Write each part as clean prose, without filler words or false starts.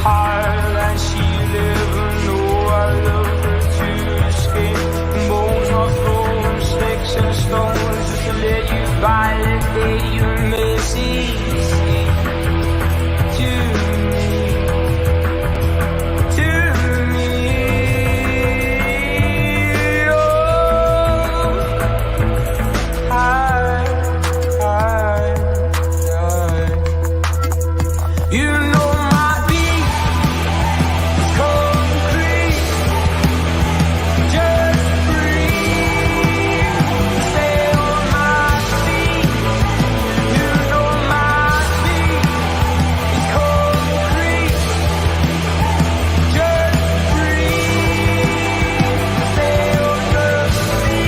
heart and she never knew I love her to escape. Bones are thrown, sticks and stones, just to let you validate your message to me, to me. Oh, you know my beat is concrete. Just breathe, stay on my feet. You know my beat is concrete. Just breathe, stay on your feet.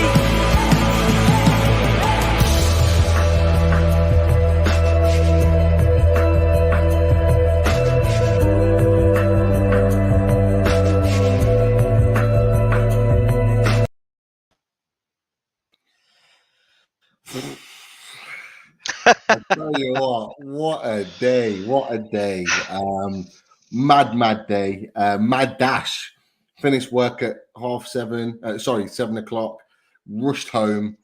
I tell you what a day, what a day. Mad day, mad dash. Finished work at 7 o'clock, rushed home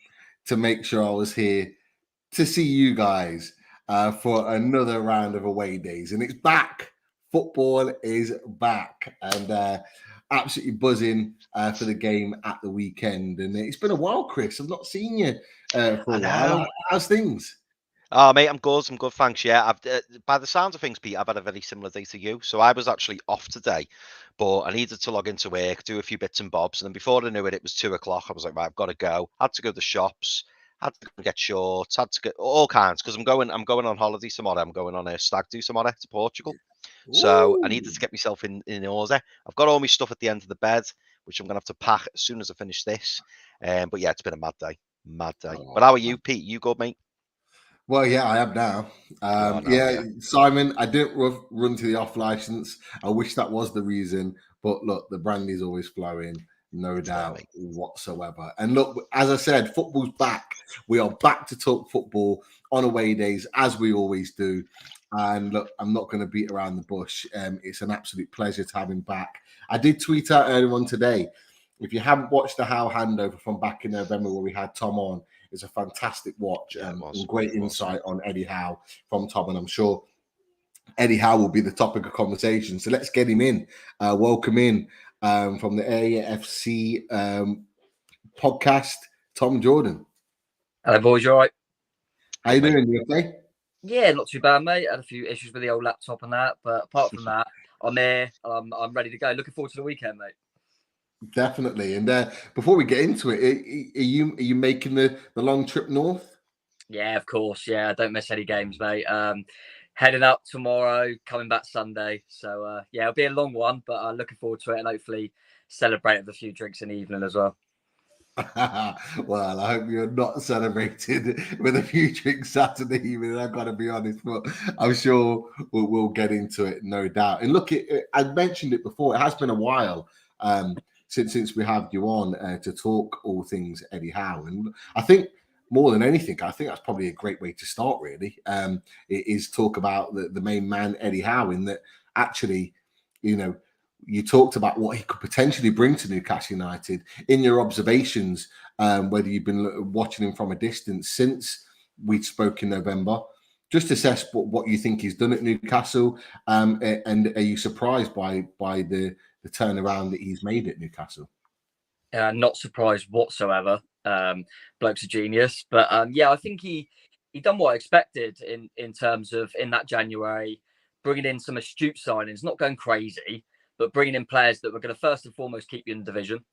to make sure I was here to see you guys for another round of away days. And it's back. Football is back. And absolutely buzzing for the game at the weekend. And it's been a while, Chris. I've not seen you for a while. How's things? Oh, mate, I'm good, thanks. Yeah, I've, by the sounds of things, Pete, I've had a very similar day to you. So I was actually off today, but I needed to log into work, do a few bits and bobs. And then before I knew it, it was 2 o'clock. I was like, right, I've got to go. Had to go to the shops, had to get shorts, had to get all kinds, because I'm going on holiday tomorrow. I'm going on a stag do tomorrow to Portugal. So I needed to get myself in order. I've got all my stuff at the end of the bed, which I'm going to have to pack as soon as I finish this. But yeah, it's been a mad day. Oh, But how are you, Pete? You good, mate? well, yeah, I am now. Yeah, Simon, I didn't run to the off license. I wish that was the reason. But look, the brandy's always flowing, no doubt whatsoever. And look, as I said, football's back. We are back to talk football on away days, as we always do. And look, I'm not going to beat around the bush. It's an absolute pleasure to have him back. I did tweet out earlier on today. If you haven't watched the Howe Handover from back in November where we had Tom on, it's a fantastic watch and great insight on Eddie Howe from Tom. And I'm sure Eddie Howe will be the topic of conversation. So let's get him in. Welcome in from the NEWBOU podcast, Tom Jordan. Hello, boys. You all right? How you doing? You okay? Yeah, not too bad, mate. Had a few issues with the old laptop and that, but apart from that, I'm here. I'm ready to go. Looking forward to the weekend, mate. Definitely. And before we get into it, are you making the long trip north? Yeah, of course. Yeah, I don't miss any games, mate. Heading up tomorrow, coming back Sunday. So yeah, it'll be a long one, but looking forward to it and hopefully celebrate with a few drinks in the evening as well. Well, I hope you're not celebrated with a few drinks Saturday evening. I've got to be honest, but I'm sure we'll get into it, no doubt. And look, I mentioned it before. It has been a while since we had you on to talk all things Eddie Howe, and I think more than anything, I think that's probably a great way to start. Really, it is talk about the main man Eddie Howe, in that actually, you know. You talked about what he could potentially bring to Newcastle United in your observations, whether you've been watching him from a distance since we spoke in November. Just assess what you think he's done at Newcastle, and are you surprised by the turnaround that he's made at Newcastle? Not surprised whatsoever. Bloke's a genius, but yeah, I think he done what I expected in terms of in that January, bringing in some astute signings, not going crazy, but bringing in players that were going to first and foremost keep you in the division,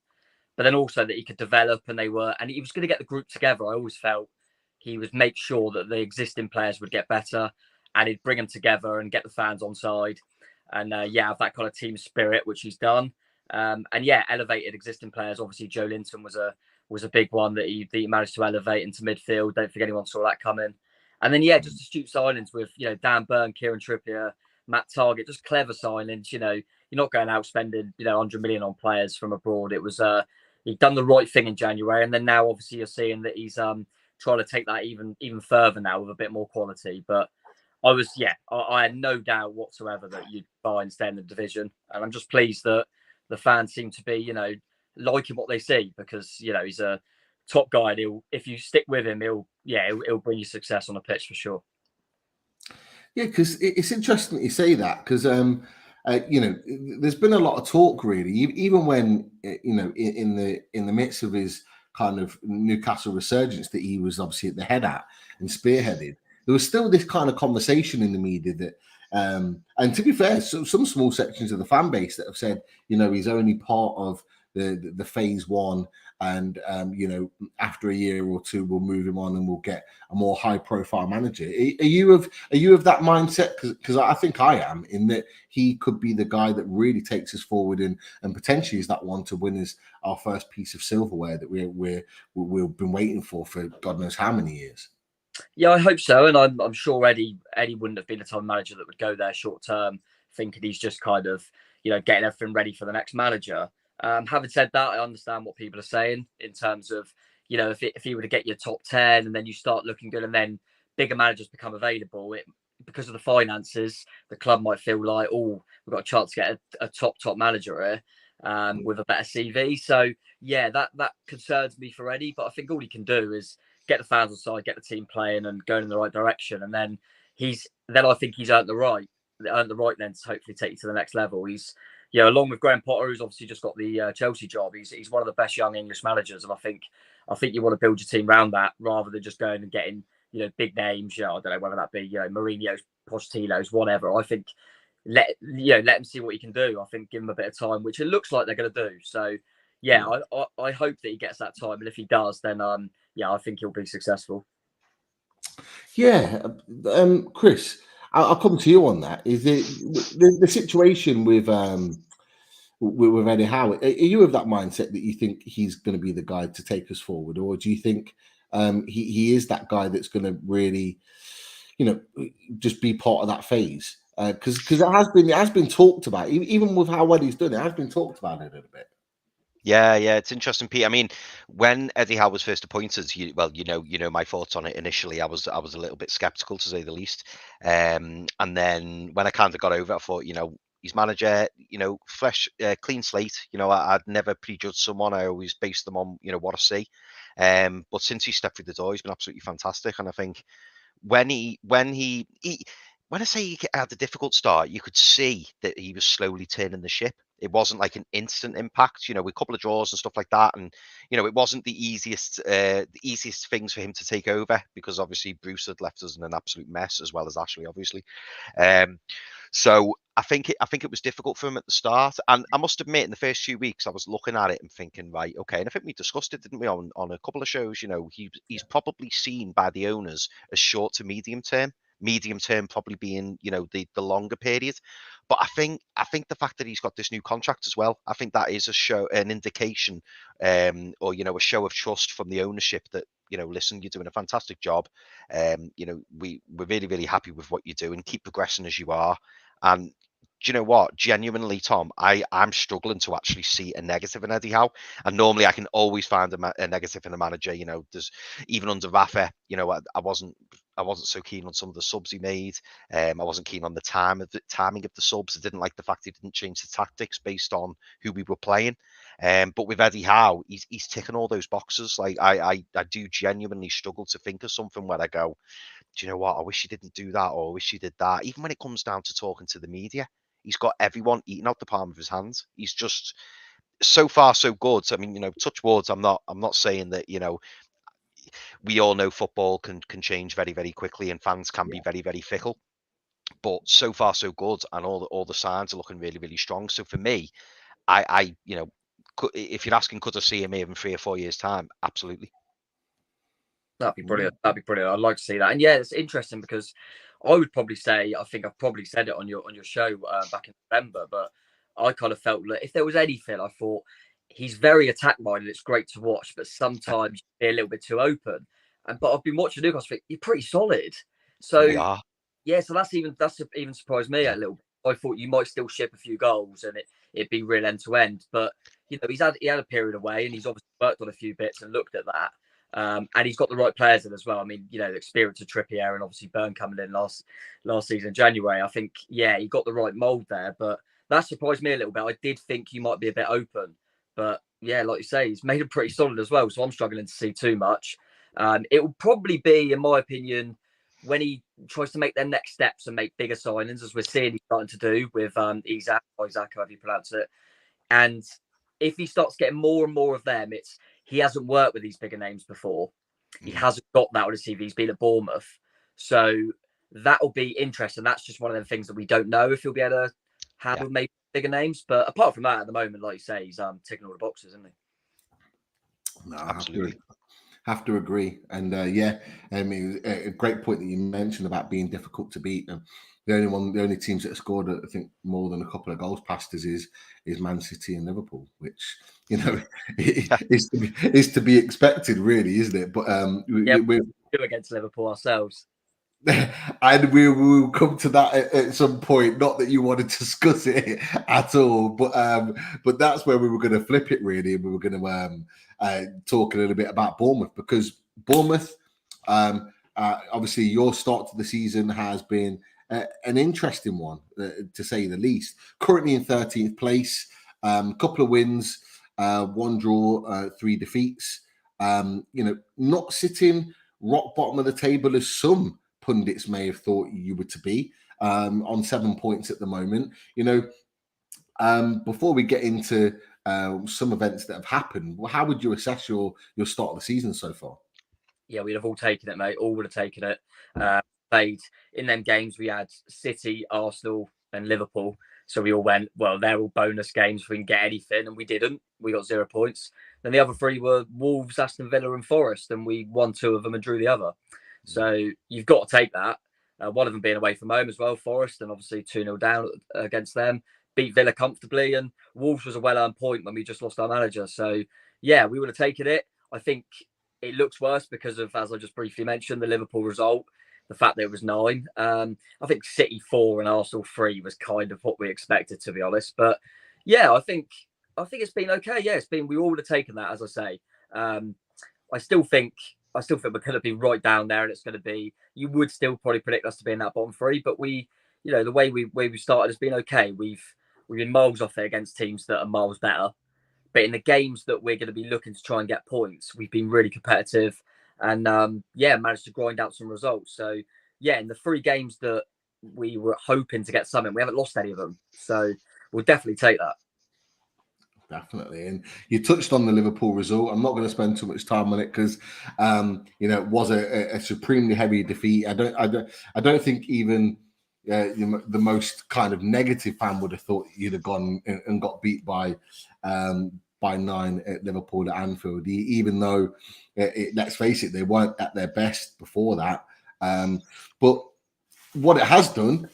but then also that he could develop, and he was going to get the group together. I always felt he would make sure that the existing players would get better, and he'd bring them together and get the fans on side, and yeah, have that kind of team spirit, which he's done. And yeah, elevated existing players. Obviously, Joe Linton was a big one that he managed to elevate into midfield. Don't think anyone saw that coming. And then yeah, just astute signings with Dan Burn, Kieran Trippier, Matt Targett, just clever signings. You're not going out spending 100 million on players from abroad. It was he'd done the right thing in January, and then now obviously you're seeing that he's trying to take that even further now with a bit more quality. But I had no doubt whatsoever that you'd find staying in the division, and I'm just pleased that the fans seem to be, liking what they see, because he's a top guy, and if you stick with him, he'll bring you success on the pitch for sure. Yeah, because it's interesting that you say that, because there's been a lot of talk, really, even when in the midst of his kind of Newcastle resurgence that he was obviously at the head at and spearheaded. There was still this kind of conversation in the media that, and to be fair, some small sections of the fan base that have said, he's only part of the phase one, and after a year or two we'll move him on and we'll get a more high profile manager. Are you of that mindset? Because I think I am, in that he could be the guy that really takes us forward and potentially is that one to win us our first piece of silverware that we've been waiting for God knows how many years. Yeah, I hope so, and I'm sure Eddie wouldn't have been the type of manager that would go there short term thinking he's just kind of getting everything ready for the next manager. Having said that, I understand what people are saying in terms of, if he were to get your top 10 and then you start looking good and then bigger managers become available, because of the finances, the club might feel like, oh, we've got a chance to get a top manager here with a better CV. So, yeah, that concerns me for Eddie, but I think all he can do is get the fans on side, get the team playing and going in the right direction. And then I think he's earned the right then to hopefully take you to the next level. He's, along with Graham Potter, who's obviously just got the Chelsea job, he's one of the best young English managers, and I think you want to build your team around that rather than just going and getting big names. I don't know whether that be Mourinho's, Pochettinos, whatever. I think let him see what he can do. I think give him a bit of time, which it looks like they're going to do. So I hope that he gets that time, and if he does, then I think he'll be successful. Yeah, Chris, I'll come to you on that. Is the situation with Eddie Howe? Are you of that mindset that you think he's going to be the guy to take us forward, or do you think he is that guy that's going to really, just be part of that phase? Because it has been talked about, even with how well he's done. It has been talked about a little bit. Yeah, it's interesting, Pete. I mean, when Eddie Howe was first appointed, you know my thoughts on it. Initially, I was a little bit skeptical, to say the least. And then when I kind of got over it, I thought, he's manager, fresh, clean slate. I'd never prejudged someone. I always based them on, what I see. But since he stepped through the door, he's been absolutely fantastic. And I think when I say he had a difficult start, you could see that he was slowly turning the ship. It wasn't like an instant impact, with a couple of draws and stuff like that. And, it wasn't the easiest things for him to take over, because obviously Bruce had left us in an absolute mess, as well as Ashley, obviously. So I think it was difficult for him at the start. And I must admit, in the first few weeks, I was looking at it and thinking, right, okay. And I think we discussed it, didn't we, on a couple of shows? He's probably seen by the owners as short to medium term probably being the longer period. But I think the fact that he's got this new contract as well, I think that is an indication, or a show of trust from the ownership that, listen, you're doing a fantastic job. We're really, really happy with what you do, and keep progressing as you are. And do you know what? Genuinely, Tom, I'm struggling to actually see a negative in Eddie Howe. And normally I can always find a negative in a manager. There's even under Rafa, I wasn't so keen on some of the subs he made. I wasn't keen on the timing of the subs. I didn't like the fact he didn't change the tactics based on who we were playing. But with Eddie Howe, he's ticking all those boxes. Like I do genuinely struggle to think of something where I go, do you know what? I wish he didn't do that, or I wish he did that. Even when it comes down to talking to the media, he's got everyone eating out the palm of his hands. He's just so far so good. I mean, touch words. I'm not saying that, we all know football can change very, very quickly, and fans can be very, very fickle. But so far so good, and all the signs are looking really, really strong. So for me, I if you're asking, could I see him here in 3 or 4 years' time? Absolutely. That'd be brilliant. I'd like to see that. And yeah, it's interesting because I would probably say, I think I've probably said it on your show back in November, but I kind of felt that if there was anything, I thought he's very attack minded. It's great to watch, but sometimes you're a little bit too open. But I've been watching Newcastle. I think you're pretty solid. So we are. Yeah, so that's even surprised me a little bit. I thought you might still ship a few goals and it'd be real end to end. But he had a period away, and he's obviously worked on a few bits and looked at that. And he's got the right players in as well. I mean, the experience of Trippier and obviously Byrne coming in last season, January. I think, he got the right mould there. But that surprised me a little bit. I did think you might be a bit open. But, like you say, he's made him pretty solid as well. So I'm struggling to see too much. It will probably be, in my opinion, when he tries to make their next steps and make bigger signings, as we're seeing he's starting to do with Isaac, however you pronounce it. And if he starts getting more and more of them, he hasn't worked with these bigger names before. He hasn't got that on his CV. He's been at Bournemouth. So that'll be interesting. That's just one of the things that we don't know if he'll be able to handle maybe bigger names. But apart from that, at the moment, like you say, he's ticking all the boxes, isn't he? No, Absolutely. Have to agree. And I mean, a great point that you mentioned about being difficult to beat. And the only teams that have scored, I think, more than a couple of goals past us is Man City and Liverpool, which is to be expected, really, isn't it? But we're against Liverpool ourselves. And we will come to that at some point. Not that you want to discuss it at all, but that's where we were going to flip it, really. We were going to talk a little bit about Bournemouth, because Bournemouth, obviously, your start to the season has been an interesting one, to say the least. Currently in 13th place, couple of wins, one draw, 3 defeats. Not sitting rock bottom of the table as some pundits may have thought you were to be, on 7 points at the moment. Before we get into some events that have happened, how would you assess your start of the season so far? Yeah, we'd have all taken it, mate. All would have taken it. Played in them games. We had City, Arsenal, and Liverpool. So we all went, well, they're all bonus games if we can get anything, and we didn't. We got 0 points. Then the other 3 were Wolves, Aston Villa, and Forest, and we won 2 of them and drew the other. So you've got to take that. One of them being away from home as well, Forest, and obviously 2-0 down against them. Beat Villa comfortably, and Wolves was a well-earned point when we just lost our manager. So, yeah, we would have taken it. I think it looks worse because of, as I just briefly mentioned, the Liverpool result, the fact that it was 9. I think City 4 and Arsenal 3 was kind of what we expected, to be honest. But, yeah, I think it's been okay. Yeah, we all would have taken that, as I say. I still think we're going to be right down there, and it's going to be, you would still probably predict us to be in that bottom 3, but we, the way we started has been okay. We've been miles off it against teams that are miles better, but in the games that we're going to be looking to try and get points, we've been really competitive and managed to grind out some results. So in the 3 games that we were hoping to get something, we haven't lost any of them. So we'll definitely take that. Definitely. And you touched on the Liverpool result. I'm not going to spend too much time on it because, it was a supremely heavy defeat. I don't think even the most kind of negative fan would have thought you'd have gone and got beat by 9 at Liverpool at Anfield, even though, let's face it, they weren't at their best before that. But what it has done,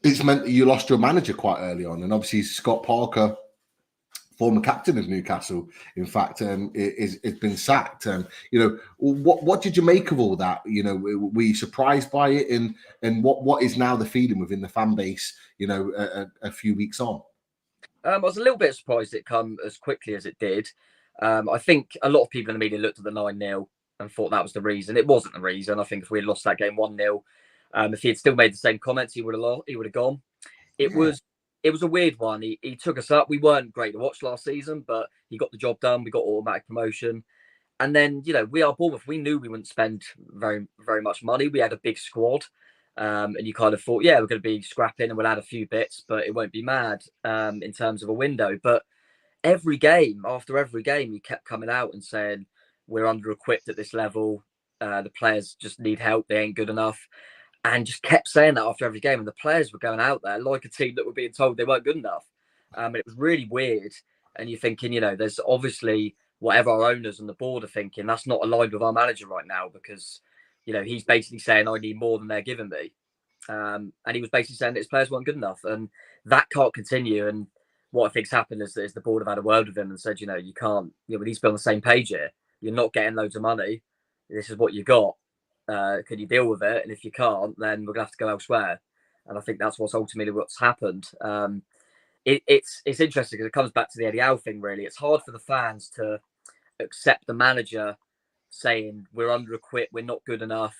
it's meant that you lost your manager quite early on. And obviously Scott Parker, former captain of Newcastle, in fact, has been sacked. What did you make of all that? Were you surprised by it, and what is now the feeling within the fan base? A few weeks on. I was a little bit surprised it come as quickly as it did. I think a lot of people in the media looked at the 9-0 and thought that was the reason. It wasn't the reason. I think if we had lost that game 1-0, if he had still made the same comments, he would have gone. It was a weird one. He took us up. We weren't great to watch last season, but he got the job done. We got automatic promotion. And then, we are Bournemouth. We knew we wouldn't spend very, very much money. We had a big squad. And you kind of thought, we're going to be scrapping and we'll add a few bits, but it won't be mad in terms of a window. But after every game, he kept coming out and saying, we're under-equipped at this level. The players just need help. They ain't good enough. And just kept saying that after every game. And the players were going out there like a team that were being told they weren't good enough. And it was really weird. And you're thinking, there's obviously whatever our owners and the board are thinking, that's not aligned with our manager right now because, he's basically saying, I need more than they're giving me. And he was basically saying that his players weren't good enough. And that can't continue. And what I think's happened is the board have had a word with him and said, you can't, we need to be on the same page here. You're not getting loads of money. This is what you got. Can you deal with it? And if you can't, then we're gonna have to go elsewhere. And I think that's ultimately what's happened. It's interesting because it comes back to the Eddie Howe thing. Really, it's hard for the fans to accept the manager saying we're under-equipped, we're not good enough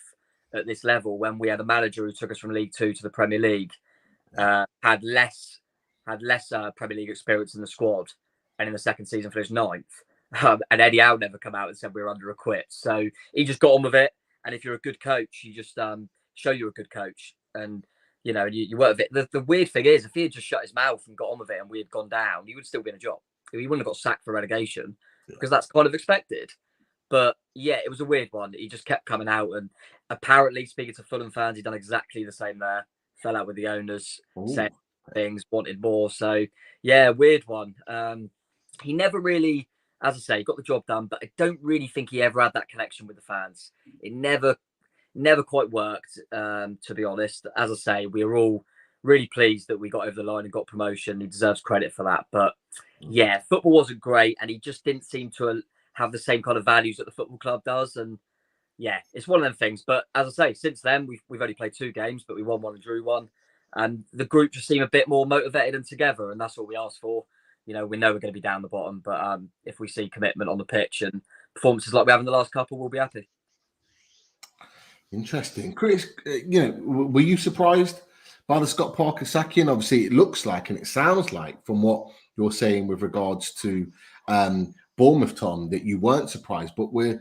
at this level, when we had a manager who took us from League Two to the Premier League, had less Premier League experience in the squad, and in the second season finished ninth. And Eddie Howe never come out and said we were under-equipped. So he just got on with it. And if you're a good coach, you just show you're a good coach. And, you know, you work with it. The weird thing is, if he had just shut his mouth and got on with it and we had gone down, he would still be in a job. He wouldn't have got sacked for relegation, because that's kind of expected. But yeah, it was a weird one. He just kept coming out, and apparently, speaking to Fulham fans, he'd done exactly the same there. Fell out with the owners, said things, wanted more. So yeah, weird one. He never really, as I say, got the job done, but I don't really think he ever had that connection with the fans. It never quite worked, to be honest. As I say, we were all really pleased that we got over the line and got promotion. He deserves credit for that. But yeah, football wasn't great, and he just didn't seem to have the same kind of values that the football club does. And yeah, it's one of them things. But as I say, since then, we've only played 2 games, but we won 1 and drew 1. And the group just seemed a bit more motivated and together, and that's what we asked for. You know, we know we're going to be down the bottom, but if we see commitment on the pitch and performances like we have in the last couple, we'll be happy. Interesting. Chris, you know, were you surprised by the Scott Parker sacking? Obviously, it looks like, and it sounds like, from what you're saying with regards to Bournemouth, Tom, that you weren't surprised. But were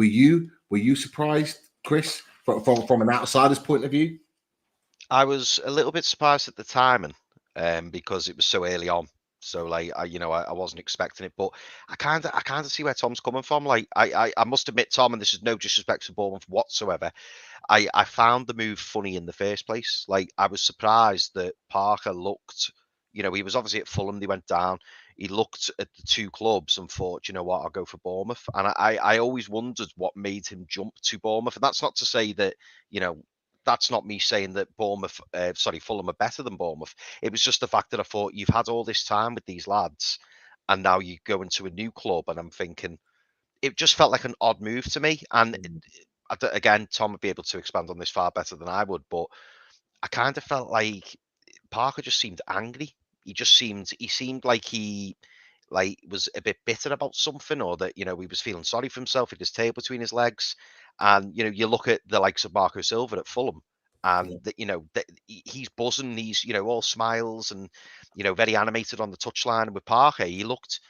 you surprised, Chris, from an outsider's point of view? I was a little bit surprised at the timing, because it was so early on. So like, I wasn't expecting it, but I kind of see where Tom's coming from. Like, I must admit, Tom, and this is no disrespect to Bournemouth whatsoever, I found the move funny in the first place. Like, I was surprised that Parker looked, he was obviously at Fulham, they went down. He looked at the 2 clubs and thought, you know what, I'll go for Bournemouth. And I always wondered what made him jump to Bournemouth. And that's not to say that, that's not me saying that Fulham are better than Bournemouth. It was just the fact that I thought, you've had all this time with these lads, and now you go into a new club, and I'm thinking, it just felt like an odd move to me. And again, Tom would be able to expand on this far better than I would, but I kind of felt like Parker just seemed angry. He seemed like he was a bit bitter about something, or that, he was feeling sorry for himself with his tail between his legs. And, you look at the likes of Marco Silva at Fulham, and he's buzzing, he's, all smiles and, very animated on the touchline. And with Parker, he looked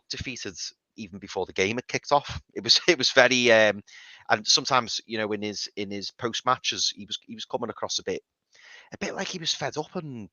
defeated even before the game had kicked off. It was very, and sometimes, in his post matches, he was coming across a bit like he was fed up and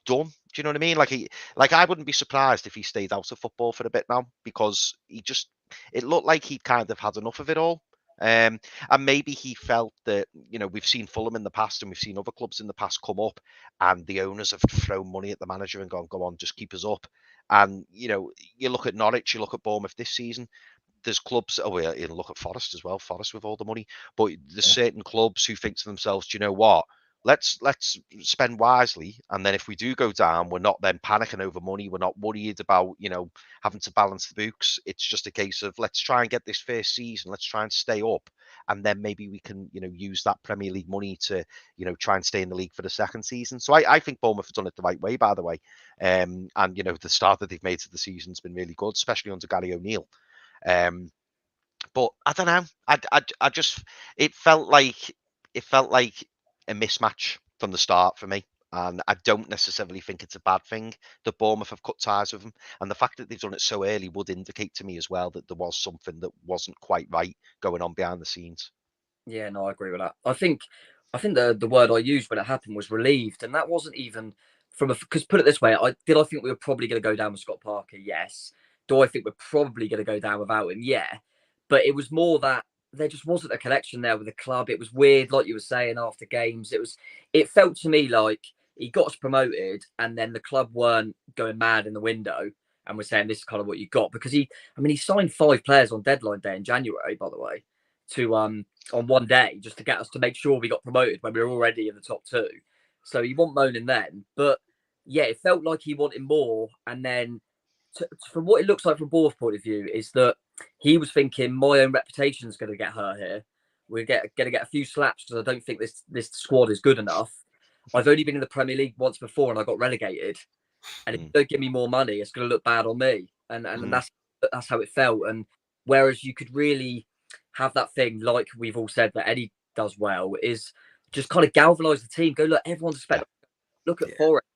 done. Do you know what I mean? Like I wouldn't be surprised if he stayed out of football for a bit now, because it looked like he'd kind of had enough of it all. And maybe he felt that, we've seen Fulham in the past, and we've seen other clubs in the past come up, and the owners have thrown money at the manager and gone, go on, just keep us up. And, you look at Norwich, you look at Bournemouth this season, there's clubs, you look at Forest as well, Forest with all the money, but there's certain clubs who think to themselves, do you know what? Let's spend wisely, and then if we do go down, we're not then panicking over money. We're not worried about, having to balance the books. It's just a case of, let's try and get this first season. Let's try and stay up, and then maybe we can, use that Premier League money to, try and stay in the league for the second season. So I think Bournemouth have done it the right way, by the way. And the start that they've made to the season's been really good, especially under Gary O'Neill. But I don't know. I just, it felt like a mismatch from the start for me, and I don't necessarily think it's a bad thing that Bournemouth have cut ties with them, and the fact that they've done it so early would indicate to me as well that there was something that wasn't quite right going on behind the scenes. Yeah, no, I agree with that. I think the word I used when it happened was relieved, and that wasn't even because, put it this way, I think we were probably going to go down with Scott Parker? Yes. Do I think we're probably going to go down without him? Yeah. But it was more that there just wasn't a connection there with the club. It was weird, like you were saying, after games. It felt to me like he got us promoted, and then the club weren't going mad in the window and we're saying this is kind of what you got, because he signed 5 players on deadline day in January, by the way, to on one day, just to get us to make sure we got promoted when we were already in the top 2. So he wasn't moaning then, but yeah, it felt like he wanted more. And then from what it looks like from Bournemouth's point of view, is that he was thinking, my own reputation is going to get hurt here. We're going to get a few slaps because I don't think this squad is good enough. I've only been in the Premier League once before and I got relegated. And if you don't give me more money, it's going to look bad on me. And that's how it felt. And whereas you could really, have that thing like we've all said that Eddie does well, is just kind of galvanise the team. Go, look, everyone's expecting. Look at Forest.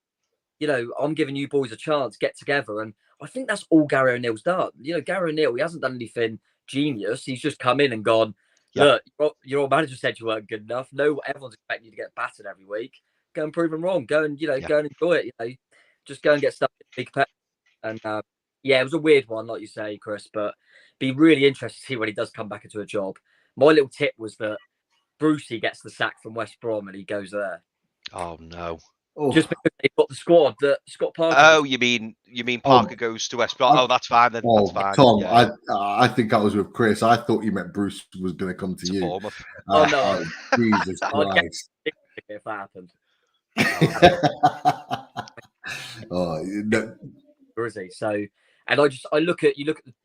You know, I'm giving you boys a chance. Get together, and I think that's all Gary O'Neill's done. You know, Gary O'Neill, he hasn't done anything genius. He's just come in and gone, look, your old manager said you weren't good enough. No, everyone's expecting you to get battered every week. Go and prove them wrong. Go and, go and enjoy it. You know, just go and get stuck in the big pet. And it was a weird one, like you say, Chris, but be really interested to see when he does come back into a job. My little tip was that Brucey gets the sack from West Brom and he goes there. Oh no. Just because they've got the squad that Scott Parker. Oh, you mean Parker goes to West Brom? Oh, that's fine then. That's fine. Tom, I think I was with Chris. I thought you meant Bruce was going to come to you. Bournemouth. No! Jesus Christ! If that happened. No. Is he? So, and I look at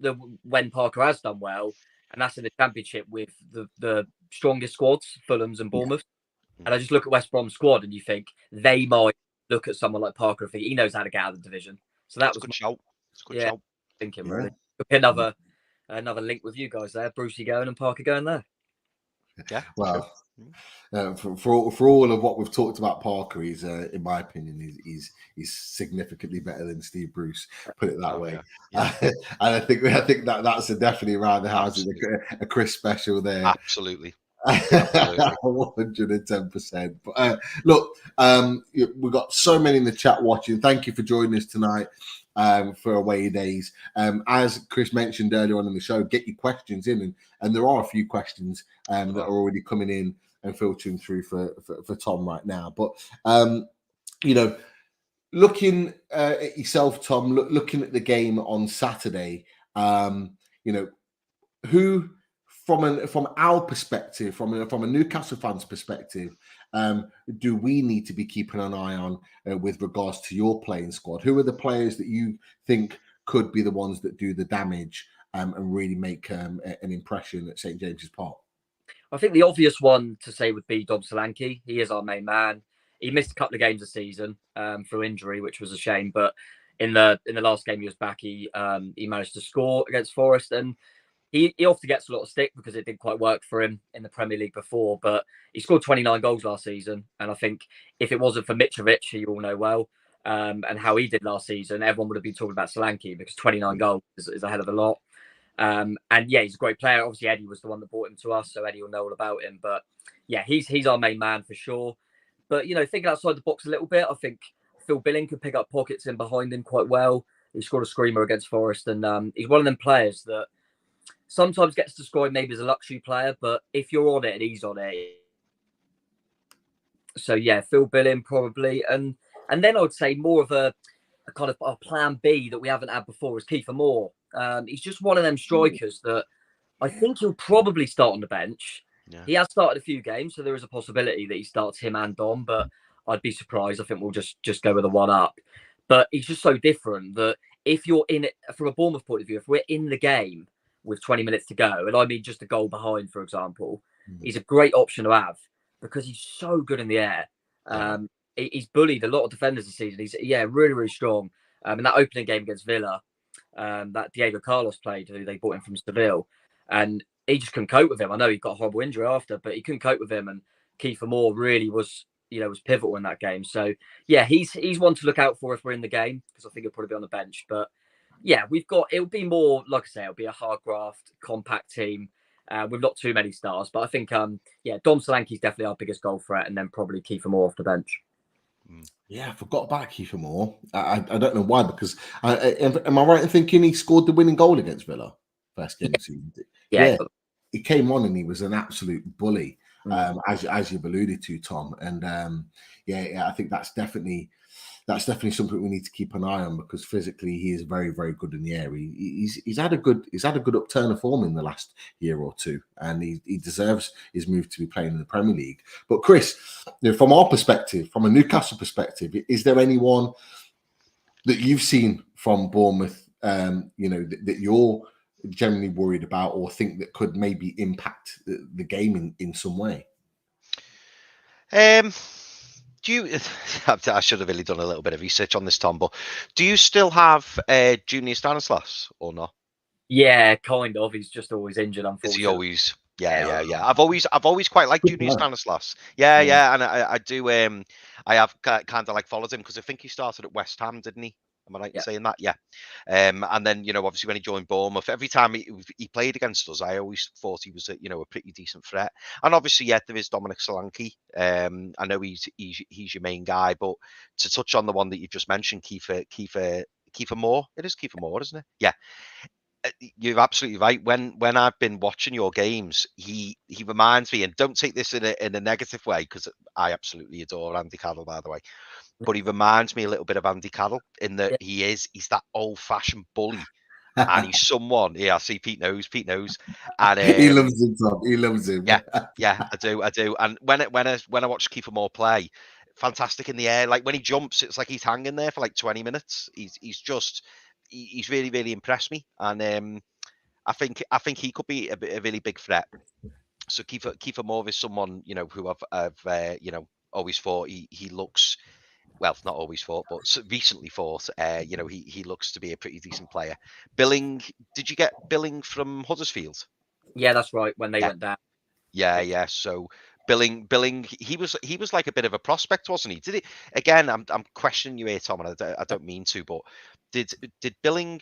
the when Parker has done well, and that's in the Championship with the strongest squads, Fulham's and Bournemouth. And I just look at West Brom's squad, and you think they might look at someone like Parker and think he knows how to get out of the division. So that was a good shout. It's a good shout. Thinking really. Another link with you guys there, Brucey going and Parker going there. Yeah. Well, for all of what we've talked about Parker, he's in my opinion, he's significantly better than Steve Bruce. Put it that way. Yeah. And I think that's definitely around the houses a Chris special there. Absolutely. 110%. But look, we've got so many in the chat watching. Thank you for joining us tonight for away days. As Chris mentioned earlier on in the show, get your questions in, and there are a few questions that are already coming in and filtering through for Tom right now. But looking at yourself, Tom, looking at the game on Saturday, who from our perspective, from a Newcastle fan's perspective, do we need to be keeping an eye on with regards to your playing squad? Who are the players that you think could be the ones that do the damage and really make an impression at St James's Park? I think the obvious one to say would be Dom Solanke. He is our main man. He missed a couple of games this season through injury, which was a shame. But in the last game he was back, he managed to score against Forest, and he often gets a lot of stick because it didn't quite work for him in the Premier League before. But he scored 29 goals last season, and I think if it wasn't for Mitrovic, who you all know well, and how he did last season, everyone would have been talking about Solanke because 29 goals is a hell of a lot. And he's a great player. Obviously, Eddie was the one that brought him to us, so Eddie will know all about him. But yeah, he's our main man for sure. But thinking outside the box a little bit, I think Phil Billing could pick up pockets in behind him quite well. He scored a screamer against Forest, and he's one of them players that sometimes gets described maybe as a luxury player, but if you're on it and he's on it. So yeah, Phil Billing probably, and then I would say more of a kind of a plan B that we haven't had before is Kiefer Moore. He's just one of them strikers that I think he'll probably start on the bench. Yeah. He has started a few games, so there is a possibility that he starts him and Dom, but I'd be surprised. I think we'll just go with a 1-up. But he's just so different that if you're in it, from a Bournemouth point of view, if we're in the game with 20 minutes to go, and I mean just a goal behind, for example, he's a great option to have because he's so good in the air. He's bullied a lot of defenders this season. He's really, really strong. In that opening game against Villa, that Diego Carlos played, who they bought in from Seville, and he just couldn't cope with him. I know he got a horrible injury after, but he couldn't cope with him, and Kiefer Moore really was pivotal in that game. So yeah, he's one to look out for if we're in the game, because I think he'll probably be on the bench. But yeah, it'll be more, like I say, it'll be a hard graft, compact team with not too many stars. But I think Dom Solanke is definitely our biggest goal threat, and then probably Kiefer Moore off the bench. Yeah, I forgot about Kiefer Moore. I don't know why, because am I right in thinking he scored the winning goal against Villa first game of the season? Yeah, he came on and he was an absolute bully, as you've alluded to, Tom. And I think that's definitely something we need to keep an eye on, because physically he is very, very good in the air. He's had a good upturn of form in the last year or two, and he deserves his move to be playing in the Premier League. But Chris, from our perspective, from a Newcastle perspective, is there anyone that you've seen from Bournemouth, that you're generally worried about or think that could maybe impact the game in some way? Do you? I should have really done a little bit of research on this, Tom. But do you still have Junior Stanislas or not? Yeah, kind of. He's just always injured, unfortunately. Is he always? Yeah. I've always quite liked Junior Stanislas. Yeah, and I do. I have kind of like followed him because I think he started at West Ham, didn't he? Am I right in saying that? Yeah. And then obviously when he joined Bournemouth, every time he played against us, I always thought he was a pretty decent threat. And obviously, there is Dominic Solanke. I know he's your main guy, but to touch on the one that you just mentioned, Kiefer Moore. It is Kiefer Moore, isn't it? Yeah. You're absolutely right. When I've been watching your games, he reminds me, and don't take this in a negative way, because I absolutely adore Andy Carroll, by the way. But he reminds me a little bit of Andy Carroll in that he's that old-fashioned bully, and he's someone. Yeah, I see Pete knows, and he loves him, Tom. He loves him. Yeah, I do. And when I watch Kiefer Moore play, fantastic in the air. Like when he jumps, it's like he's hanging there for like 20 minutes. He's really, really impressed me, and I think he could be a really big threat. So Kiefer Moore is someone who I've always thought he looks, well, not always thought, but recently thought he looks to be a pretty decent player. Billing, did you get Billing from Huddersfield? Yeah, that's right. When they went down. Yeah. So Billing, he was like a bit of a prospect, wasn't he? Did it again? I'm questioning you here, Tom, and I don't mean to, but did Billing,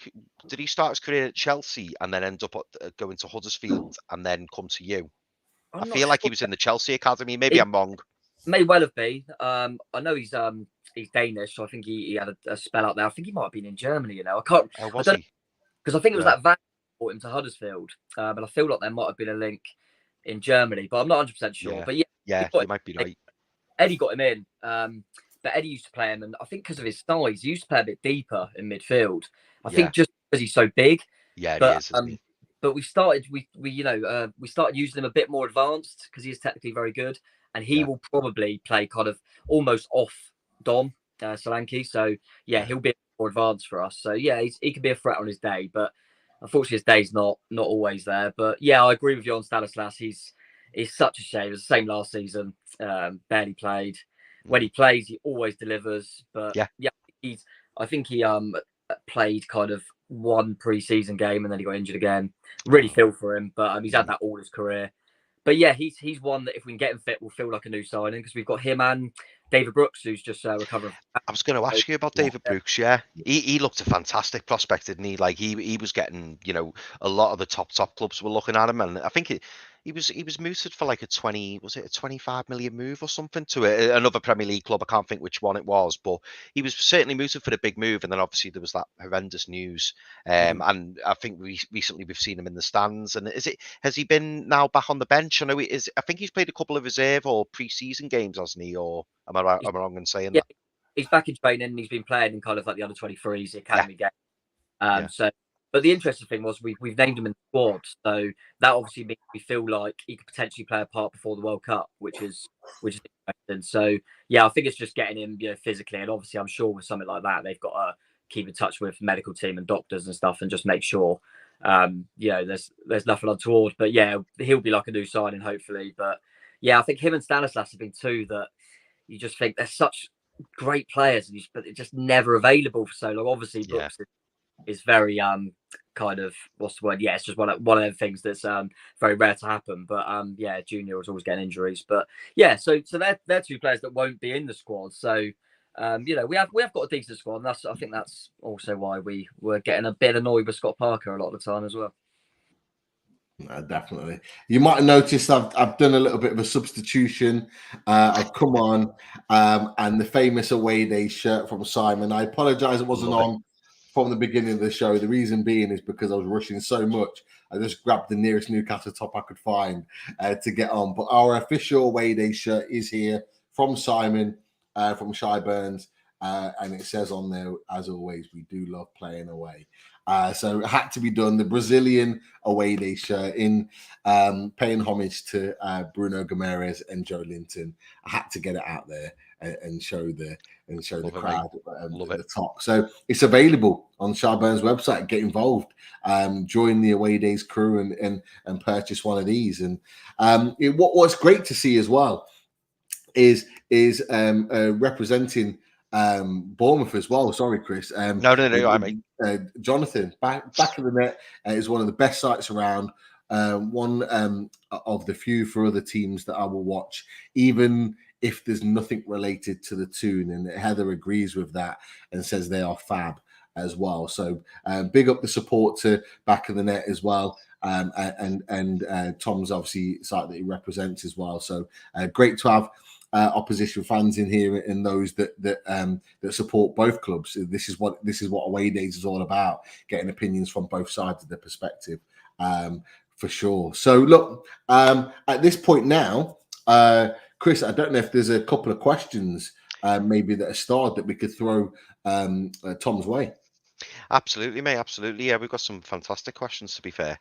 did he start his career at Chelsea and then end up going to Huddersfield and then come to you? I feel like he was in the Chelsea academy. Maybe I'm wrong. May well have been. I know he's Danish, so I think he had a spell out there. I think he might have been in Germany. I can't. Was he? Because I think it was that Van brought him to Huddersfield, but I feel like there might have been a link in Germany, but I'm not 100% sure. Yeah. But you might be right. Eddie got him in, but Eddie used to play him, and I think because of his size, he used to play a bit deeper in midfield. I think just because he's so big. Yeah, but, he is, isn't he? But we started using him a bit more advanced because he is technically very good, and he will probably play kind of almost off Dom Solanke. So he'll be more advanced for us. So he can be a threat on his day, but unfortunately his day's not always there. But I agree with you on Stanislas. He's such a shame. It was the same last season. Barely played. When he plays, he always delivers. But I think he played kind of one pre-season game and then he got injured again. Really feel for him, but he's had that all his career. But he's one that if we can get him fit, will feel like a new signing because we've got him and David Brooks, who's just recovering. I was going to ask you about David Brooks. Yeah, he looked a fantastic prospect, didn't he? Like he was getting, a lot of the top clubs were looking at him, and I think he was mooted for like a 25 million move or something to another Premier League club. I can't think which one it was, but he was certainly mooted for the big move. And then obviously there was that horrendous news. And I think recently we've seen him in the stands. And has he been now back on the bench? I think he's played a couple of reserve or pre-season games, hasn't he? Or am I right? Am I wrong in saying that? He's back in training and he's been playing in kind of like the under-23s, the academy game. So. But the interesting thing was we've named him in the squad, so that obviously means we feel like he could potentially play a part before the World Cup, which is interesting. So I think it's just getting him, physically, and obviously I'm sure with something like that they've got to keep in touch with medical team and doctors and stuff, and just make sure, there's nothing untoward. But he'll be like a new signing hopefully. But I think him and Stanislas have been two that you just think they're such great players, but they're just never available for so long. Obviously, Brooks is very kind of what's the word? It's just one of the things that's very rare to happen. But Junior is always getting injuries. But so they're two players that won't be in the squad. So we have got a decent squad, and I think that's also why we were getting a bit annoyed with Scott Parker a lot of the time as well. No, definitely. You might have noticed I've done a little bit of a substitution. I've come on and the famous away day shirt from Simon. I apologise it wasn't on from the beginning of the show. The reason being is because I was rushing so much. I just grabbed the nearest Newcastle top I could find to get on. But our official away day shirt is here from Simon, from Shy Burns. And it says on there, as always, we do love playing away. So it had to be done. The Brazilian away day shirt in paying homage to Bruno Guimaraes and Joe Linton. I had to get it out there and show the crowd at the top. So it's available on Shy Burns' website. Get involved, join the away days crew, and purchase one of these. And what's great to see as well is representing Bournemouth as well. Sorry, Chris. No. I mean, Jonathan, back of the net is one of the best sites around. one of the few for other teams that I will watch, even if there's nothing related to the tune. And Heather agrees with that and says they are fab as well. So big up the support to Back of the Net as well. And Tom's obviously site that he represents as well. So great to have opposition fans in here and those that support both clubs. This is what Away Days is all about, getting opinions from both sides of the perspective, for sure. So look, at this point now, Chris, I don't know if there's a couple of questions maybe that are starred that we could throw Tom's way. Absolutely, mate. Absolutely. Yeah, we've got some fantastic questions, to be fair.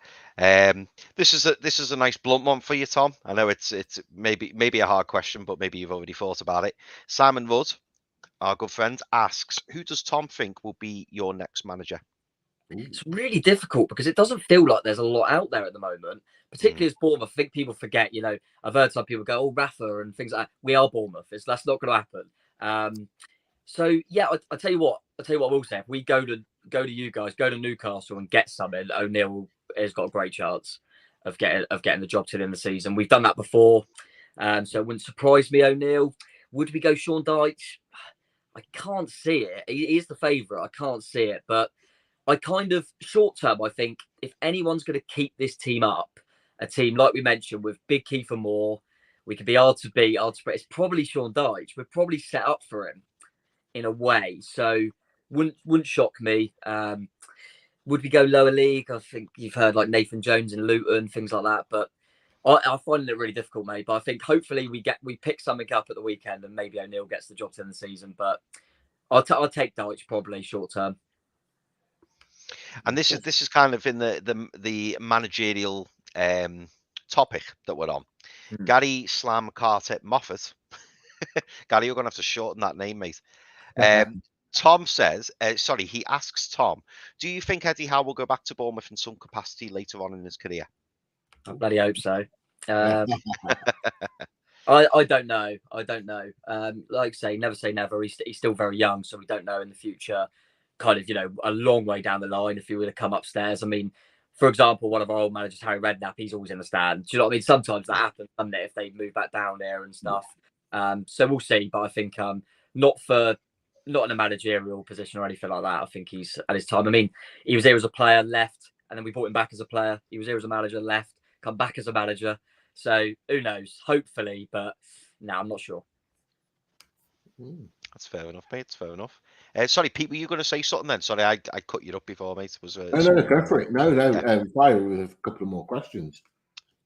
This is a nice blunt one for you, Tom. I know it's maybe a hard question, but maybe you've already thought about it. Simon Wood, our good friend, asks, who does Tom think will be your next manager? It's really difficult because it doesn't feel like there's a lot out there at the moment, particularly as Bournemouth. I think people forget, I've heard some people go, Rafa and things like that. We are Bournemouth. That's not going to happen. So yeah, I tell you what I will say. If we go to you guys, go to Newcastle and get something, O'Neill has got a great chance of getting the job till the end of the season. We've done that before, so it wouldn't surprise me. O'Neill. Would we go Sean Dyche? I can't see it. He is the favourite. I can't see it, but I kind of short term. I think if anyone's going to keep this team up, a team like we mentioned with Big Kiefer Moore, we could be hard to beat. It's probably Sean Dyche. We're probably set up for him in a way, so wouldn't shock me. Would we go lower league? I think you've heard like Nathan Jones and Luton, things like that, but I find it really difficult, mate. But I think hopefully we pick something up at the weekend and maybe O'Neill gets the job to end the season. But I'll take Dyche probably short term. And this is kind of in the managerial topic that we're on. Gary Slam Carter Moffat. Gary, you're going to have to shorten that name, mate. Tom says, he asks Tom, do you think Eddie Howe will go back to Bournemouth in some capacity later on in his career? I bloody hope so. I don't know. Like say never. He's still very young, so we don't know in the future. Kind of, a long way down the line if he were to come upstairs. I mean, for example, one of our old managers, Harry Redknapp, he's always in the stand. Do you know what I mean? Sometimes that happens, doesn't it, if they move back down there and stuff. So we'll see. But I think not in a managerial position or anything like that. I think he's at his time. I mean, he was here as a player, left, and then we brought him back as a player. He was here as a manager, left, come back as a manager. So who knows? Hopefully, but no, I'm not sure. That's fair enough, mate. It's fair enough. Sorry, Pete, were you going to say something then? Sorry, I cut you up before, mate. No, go for it. No, fire with a couple of more questions.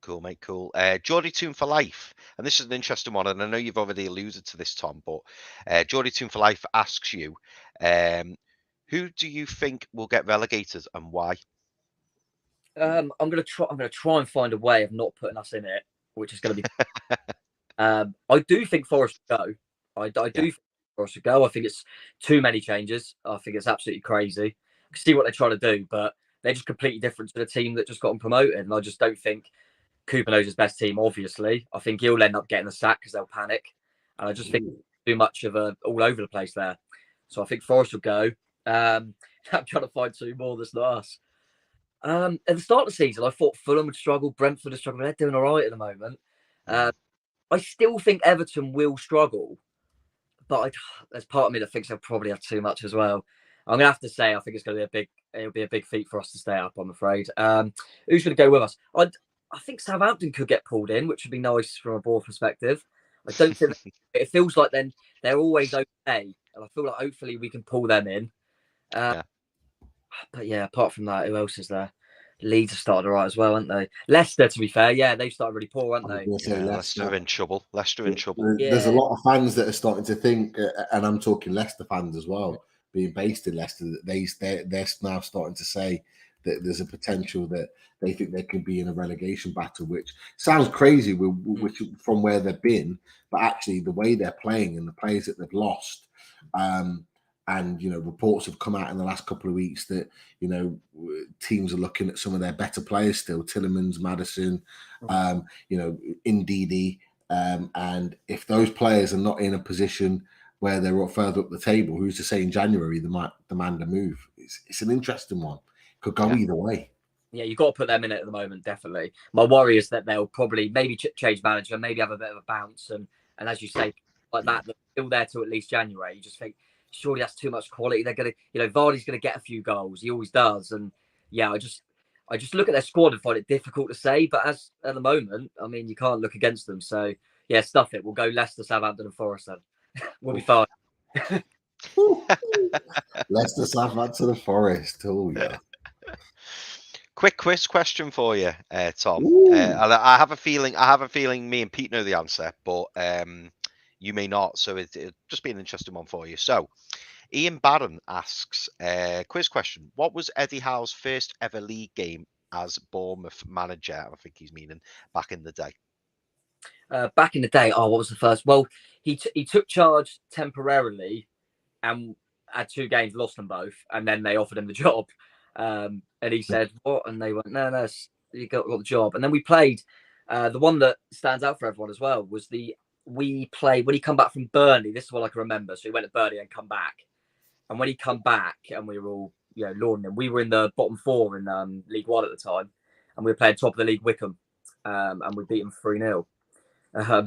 Cool, mate, cool. Geordie Toon for Life. And this is an interesting one, and I know you've already alluded to this, Tom, but Geordie Toon for Life asks you, who do you think will get relegated and why? I'm gonna try and find a way of not putting us in it, which is going to be. I do think Forest will go. I do think Forest will go. I think it's too many changes. I think it's absolutely crazy. I can see what they're trying to do, but they're just completely different to the team that just got them promoted. And I just don't think Cooper knows his best team. Obviously, I think he'll end up getting the sack because they'll panic. And I just think too much of a all over the place there. So I think Forest will go. I'm trying to find two more that's not us. At the start of the season, I thought Fulham would struggle, Brentford would struggle. They're doing all right at the moment. I still think Everton will struggle, but there's part of me that thinks they'll probably have too much as well. I'm gonna have to say I think it's gonna be a big feat for us to stay up. I'm afraid. Who's gonna go with us? I think Southampton could get pulled in, which would be nice from a board perspective. I don't think it feels like then they're always okay, and I feel like hopefully we can pull them in. But yeah, apart from that, who else is there? Leeds have started all right as well, haven't they? Leicester, to be fair, yeah, they've started really poor, haven't they? Yeah, Leicester in trouble. There's a lot of fans that are starting to think, and I'm talking Leicester fans as well, being based in Leicester, that they're now starting to say that there's a potential that they think they could be in a relegation battle, which sounds crazy which from where they've been, but actually the way they're playing and the players that they've lost, and reports have come out in the last couple of weeks that teams are looking at some of their better players still, Tillemans, Maddison, Ndidi, and if those players are not in a position where they're further up the table, who's to say in January they might demand a move? It's an interesting one. Could go either way. Yeah, you've got to put them in it at the moment, definitely. My worry is that they'll probably maybe change manager, maybe have a bit of a bounce, and as you say, like that, they're still there till at least January. You just think surely that's too much quality. They're gonna, Vardy's gonna get a few goals. He always does, and yeah, I just look at their squad and find it difficult to say. But as at the moment, I mean, you can't look against them. So yeah, stuff it. We'll go Leicester, Southampton, and Forest then. We'll be fine. Leicester, Southampton, the Forest. Oh yeah. Quick quiz question for you, Tom. Ooh. I have a feeling me and Pete know the answer, but you may not. So it'll just be an interesting one for you. So Ian Barron asks, quiz question: what was Eddie Howe's first ever league game as Bournemouth manager? I think he's meaning back in the day. Back in the day, what was the first? Well, he took charge temporarily and had 2 games, lost them both, and then they offered him the job. And he said, what? And they went, no, you got the job. And then we played, the one that stands out for everyone as well was we played when he come back from Burnley. This is what I can remember. So he went to Burnley and come back. And when he come back and we were all, lauding him, we were in the bottom 4 in League One at the time. And we were playing top of the league Wickham. And we beat him 3-0.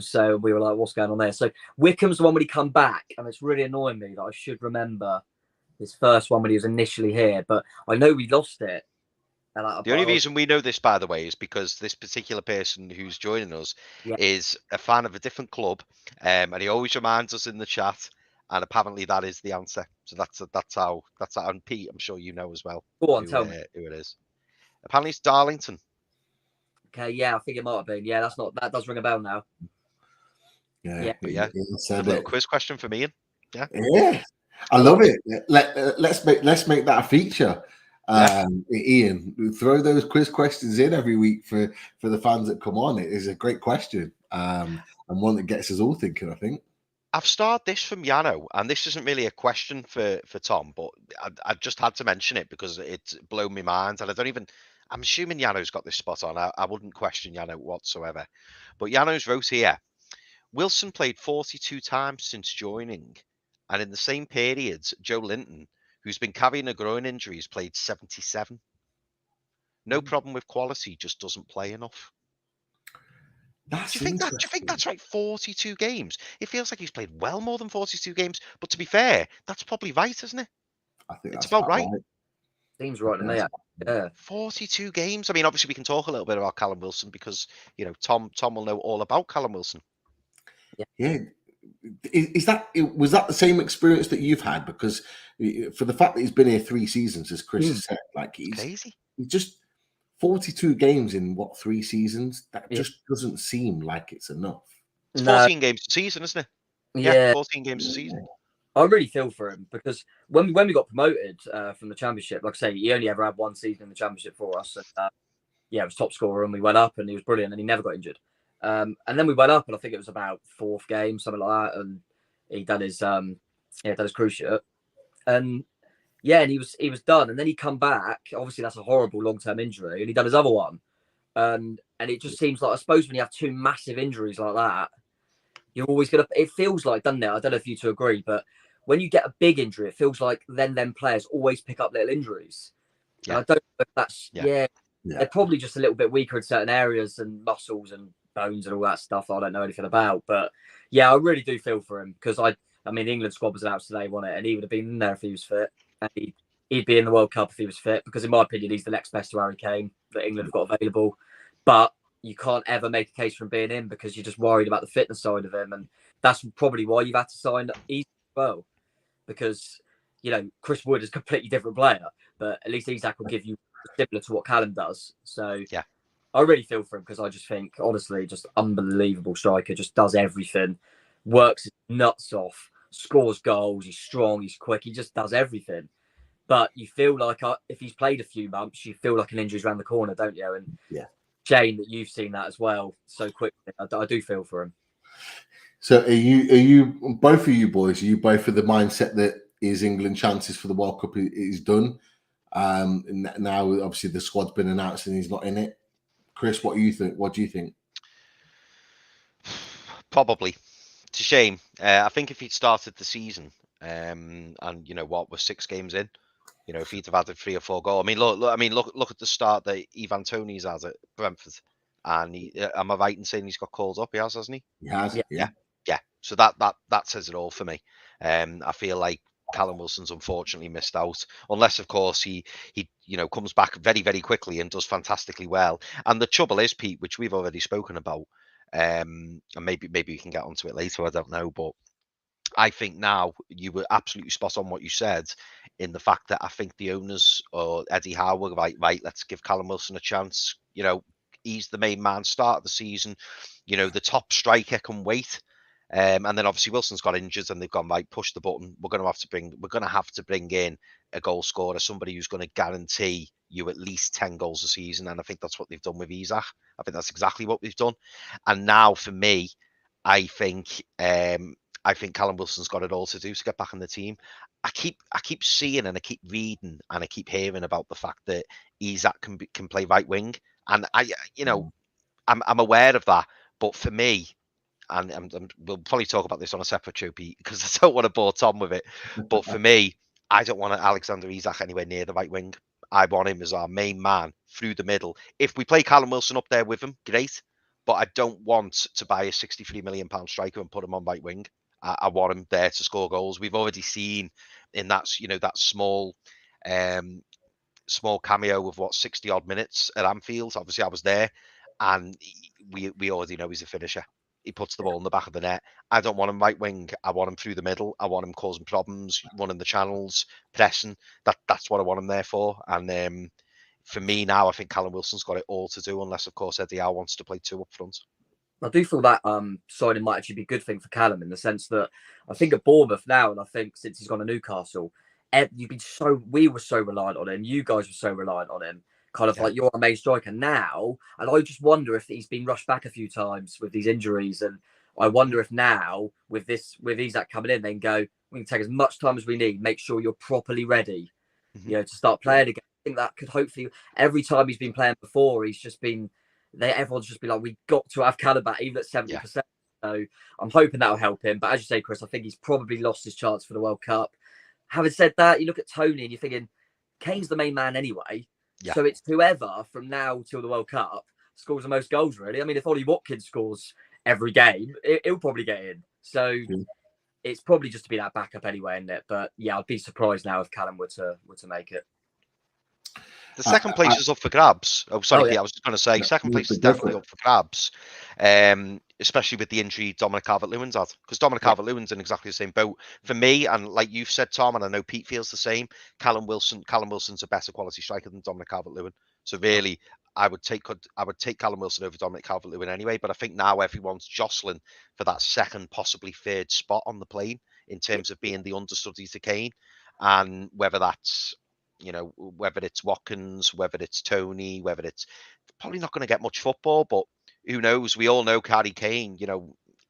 So we were like, what's going on there? So Wickham's the one when he come back. And it's really annoying me that I should remember his first one when he was initially here, but I know we lost it. The only reason we know this, by the way, is because this particular person who's joining us is a fan of a different club, and he always reminds us in the chat. And apparently, that is the answer. So that's how. And Pete, I'm sure you know as well. Go on, tell me who it is. Apparently, it's Darlington. Okay, yeah, I think it might have been. Yeah, that does ring a bell now. Yeah. A little quiz question for me. Yeah. I love it. Let's make that a feature. Ian, throw those quiz questions in every week for the fans that come on. It is a great question, and one that gets us all thinking, I think. I've started this from Yano, and this isn't really a question for Tom, but I've just had to mention it because it's blown my mind, and I'm assuming Yano's got this spot on. I wouldn't question Yano whatsoever. But Yano's wrote here, Wilson played 42 times since joining. And in the same periods, Joe Linton, who's been carrying a groin injury, has played 77. No problem with quality, just doesn't play enough. Do you think that's right? 42 games. It feels like he's played well more than 42 games. But to be fair, that's probably right, isn't it? I think it's about right. Seems right to me. Yeah. 42 games. I mean, obviously we can talk a little bit about Callum Wilson because Tom will know all about Callum Wilson. Yeah. Was that the same experience that you've had? Because for the fact that he's been here 3 seasons, as Chris has said, like he's crazy. He's just 42 games in 3 seasons. That just doesn't seem like it's enough. It's 14 games a season, isn't it? Yeah, 14 games a season. I really feel for him because when we got promoted from the Championship, like I say, he only ever had 1 season in the Championship for us. And, it was top scorer, and we went up, and he was brilliant, and he never got injured. And then we went up, and I think it was about 4th game, something like that, and he done his cruise shirt, and and he was done. And then he come back. Obviously, that's a horrible long-term injury, and he done his other one. And it just seems like, I suppose, when you have 2 massive injuries like that, you're always gonna. It feels like, doesn't it? I don't know if you two agree, but when you get a big injury, it feels like then players always pick up little injuries. Yeah. And I don't know if that's they're probably just a little bit weaker in certain areas and muscles and bones and all that stuff I don't know anything about. But I really do feel for him because I mean, the England squad was announced today, wasn't it? And he would have been in there if he was fit, and he'd be in the World Cup if he was fit. Because in my opinion, he's the next best to Harry Kane that England have got available. But you can't ever make a case for him being in because you're just worried about the fitness side of him, and that's probably why you've had to sign Isak as well. Because Chris Wood is a completely different player, but at least Isak will give you similar to what Callum does. So I really feel for him because I just think, honestly, just unbelievable striker, just does everything, works his nuts off, scores goals, he's strong, he's quick, he just does everything. But you feel like if he's played a few months, you feel like an injury's around the corner, don't you? And Shane, that you've seen that as well so quickly. I do feel for him. So are you both of you boys? Are you both of the mindset that his England chances for the World Cup is done? And now obviously the squad's been announced and he's not in it. Chris, what do you think? Probably. It's a shame. I think if he'd started the season, and we're 6 games in, You know, if he'd have added 3 or 4 goals, I mean, look at the start that Ivan Toney's had at Brentford, and am I right in saying he's got called up? He has, hasn't he? He has, yeah. So that says it all for me. I feel like Callum Wilson's unfortunately missed out, unless of course he comes back very, very quickly and does fantastically well. And the trouble is, Pete, which we've already spoken about, and maybe we can get onto it later. I don't know, but I think now you were absolutely spot on what you said in the fact that I think the owners or Eddie Howe were right, let's give Callum Wilson a chance. You know, he's the main man, start of the season. You know, the top striker can wait. And then obviously Wilson's got injured and they've gone, right, push the button. We're going to have to bring in a goal scorer, somebody who's going to guarantee you at least 10 goals a season. And I think that's what they've done with Isak. I think that's exactly what we've done. And now for me, I think Callum Wilson's got it all to do to get back in the team. I keep seeing and I keep reading and I keep hearing about the fact that Isak can play right wing, and I'm aware of that. But for me, and we'll probably talk about this on a separate show, Pete, because I don't want to bore Tom with it. But for me, I don't want Alexander Isak anywhere near the right wing. I want him as our main man through the middle. If we play Callum Wilson up there with him, great. But I don't want to buy a £63 million striker and put him on right wing. I want him there to score goals. We've already seen in that small cameo of 60 odd minutes at Anfield. Obviously, I was there, and we already know he's a finisher. He puts the ball in the back of the net. I don't want him right wing. I want him through the middle. I want him causing problems, running the channels, pressing. That's what I want him there for. And for me now, I think Callum Wilson's got it all to do, unless of course Eddie Howe wants to play 2 up front. I do feel that signing might actually be a good thing for Callum, in the sense that I think at Bournemouth now, and I think since he's gone to Newcastle, we were so reliant on him. You guys were so reliant on him, kind of like you're a main striker now. And I just wonder if he's been rushed back a few times with these injuries. And I wonder if now with Isak coming in, they can go, we can take as much time as we need, make sure you're properly ready, to start playing again. I think that could hopefully, every time he's been playing before, he's just been, everyone's just been like, we got to have Callum back, even at 70%. So I'm hoping that'll help him. But as you say, Chris, I think he's probably lost his chance for the World Cup. Having said that, you look at Toney and you're thinking, Kane's the main man anyway. Yeah. So it's whoever from now till the World Cup scores the most goals, really. I mean, if Ollie Watkins scores every game, he'll probably get in. So it's probably just to be that backup anyway, isn't it? But yeah, I'd be surprised now if Callum were to make it. The second place is up for grabs. Oh, sorry, Pete, I was just going to say, second place is definitely up for grabs, especially with the injury Dominic Calvert-Lewin's had, because Dominic Calvert-Lewin's in exactly the same boat. For me, and like you've said, Tom, and I know Pete feels the same, Callum Wilson's a better quality striker than Dominic Calvert-Lewin. So really, I would take Callum Wilson over Dominic Calvert-Lewin anyway. But I think now everyone's jostling for that second, possibly third spot on the plane in terms of being the understudy to Kane, and whether that's whether it's Watkins, whether it's Toney, whether it's probably not going to get much football, but who knows? We all know Harry Kane,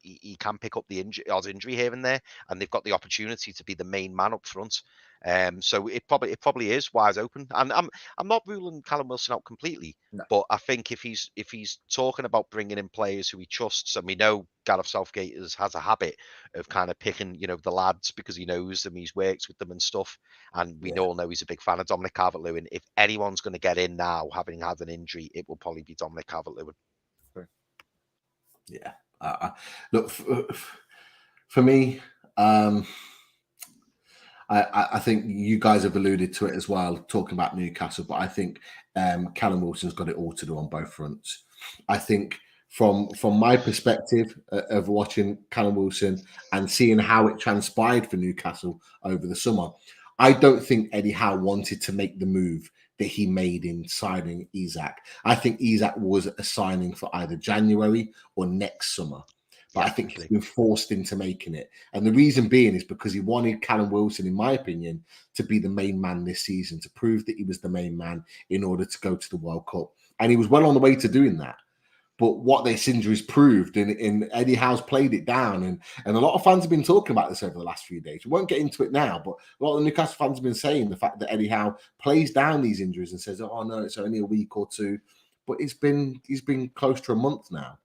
he can pick up the injury here and there, and they've got the opportunity to be the main man up front. So it probably is wide open, and I'm not ruling Callum Wilson out completely, but I think if he's talking about bringing in players who he trusts, and we know Gareth Southgate has a habit of kind of picking the lads because he knows them, he's worked with them and stuff, and we all know he's a big fan of Dominic Calvert-Lewin. If anyone's going to get in now, having had an injury, it will probably be Dominic Calvert-Lewin. Yeah. Look, for me, I think you guys have alluded to it as well, talking about Newcastle, but I think Callum Wilson's got it all to do on both fronts. I think from my perspective of watching Callum Wilson and seeing how it transpired for Newcastle over the summer, I don't think Eddie Howe wanted to make the move that he made in signing Isak. I think Isak was a signing for either January or next summer. But I think he's been forced into making it. And the reason being is because he wanted Callum Wilson, in my opinion, to be the main man this season, to prove that he was the main man in order to go to the World Cup. And he was well on the way to doing that. But what this injury's proved, and Eddie Howe's played it down, and a lot of fans have been talking about this over the last few days. We won't get into it now, but a lot of the Newcastle fans have been saying the fact that Eddie Howe plays down these injuries and says, oh no, it's only a week or two. But he's been close to a month now,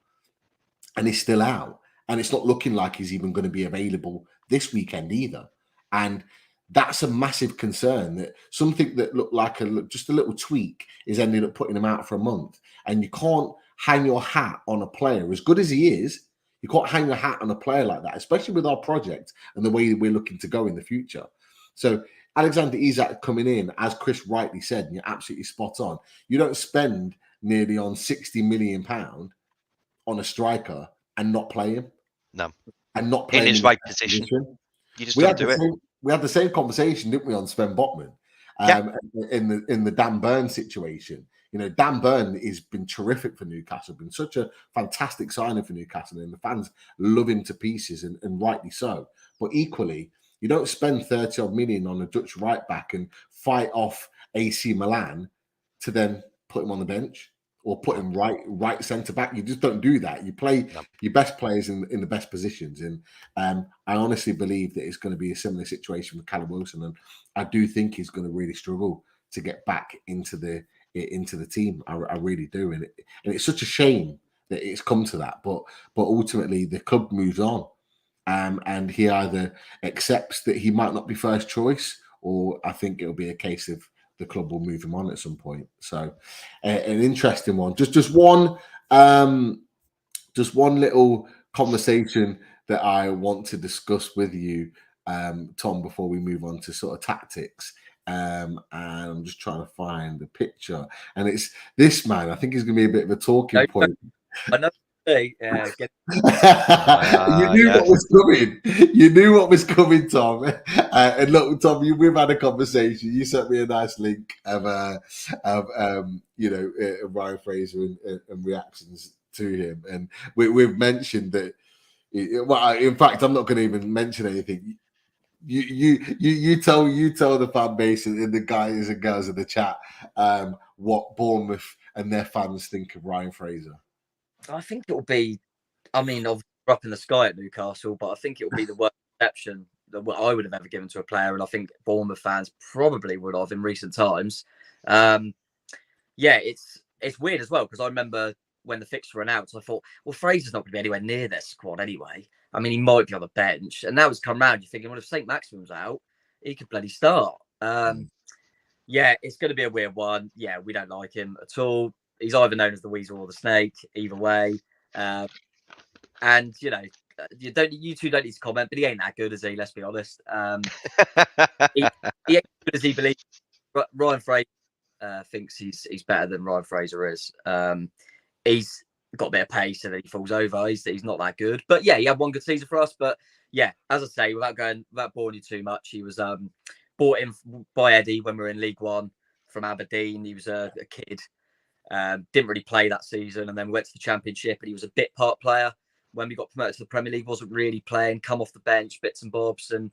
and he's still out. And it's not looking like he's even going to be available this weekend either. And that's a massive concern, that something that looked like just a little tweak is ending up putting him out for a month. And you can't hang your hat on a player as good as he is. You can't hang your hat on a player like that, especially with our project and the way we're looking to go in the future. So Alexander Isak coming in, as Chris rightly said, and you're absolutely spot on, you don't spend nearly on £60 million on a striker and not play him. No. And not play in him his right position. You just don't do it. We had the same conversation, didn't we, on Sven Botman? In the Dan Burn situation. You know, Dan Burn has been terrific for Newcastle, been such a fantastic signing for Newcastle, and the fans love him to pieces, and rightly so. But equally, you don't spend 30 odd million on a Dutch right back and fight off AC Milan to then put him on the bench or put him right centre back. You just don't do that. You play your best players in the best positions. And I honestly believe that it's going to be a similar situation with Callum Wilson, and I do think he's going to really struggle to get back into the team. I really do, and it's such a shame that it's come to that. But ultimately, the club moves on, and he either accepts that he might not be first choice, or I think it'll be a case of the club will move him on at some point. So, an interesting one. Just one little conversation that I want to discuss with you, Tom, before we move on to sort of tactics. And I'm just trying to find the picture, and it's this man. I think he's going to be a bit of a talking point. Another day, you knew what was coming. You knew what was coming, Tom. And look, Tom, we've had a conversation. You sent me a nice link of Ryan Fraser and reactions to him, and we've mentioned that. Well, in fact, I'm not going to even mention anything. You tell the fan base and the guys and girls in the chat what Bournemouth and their fans think of Ryan Fraser. I think it will be, I mean, I've grew up in the sky at Newcastle, but I think it will be the worst reception that I would have ever given to a player, and I think Bournemouth fans probably would have in recent times. It's weird as well, because I remember when the fixture were announced, I thought, well, Fraser's not going to be anywhere near their squad anyway. I mean, he might be on the bench. And now it's come round, you're thinking, well, if St. Maximum's out, he could bloody start. It's going to be a weird one. Yeah, we don't like him at all. He's either known as the Weasel or the Snake, either way. And, you know, you two don't need to comment, but he ain't that good, is he? Let's be honest. He ain't good as he believes. Ryan Fraser thinks he's better than Ryan Fraser is. He's got a bit of pace and then he falls over. He's not that good. But yeah, he had one good season for us. But yeah, as I say, without boring you too much, he was bought in by Eddie when we were in League One from Aberdeen. He was a kid. Didn't really play that season, and then we went to the Championship, and he was a bit part player. When we got promoted to the Premier League, wasn't really playing, come off the bench, bits and bobs, and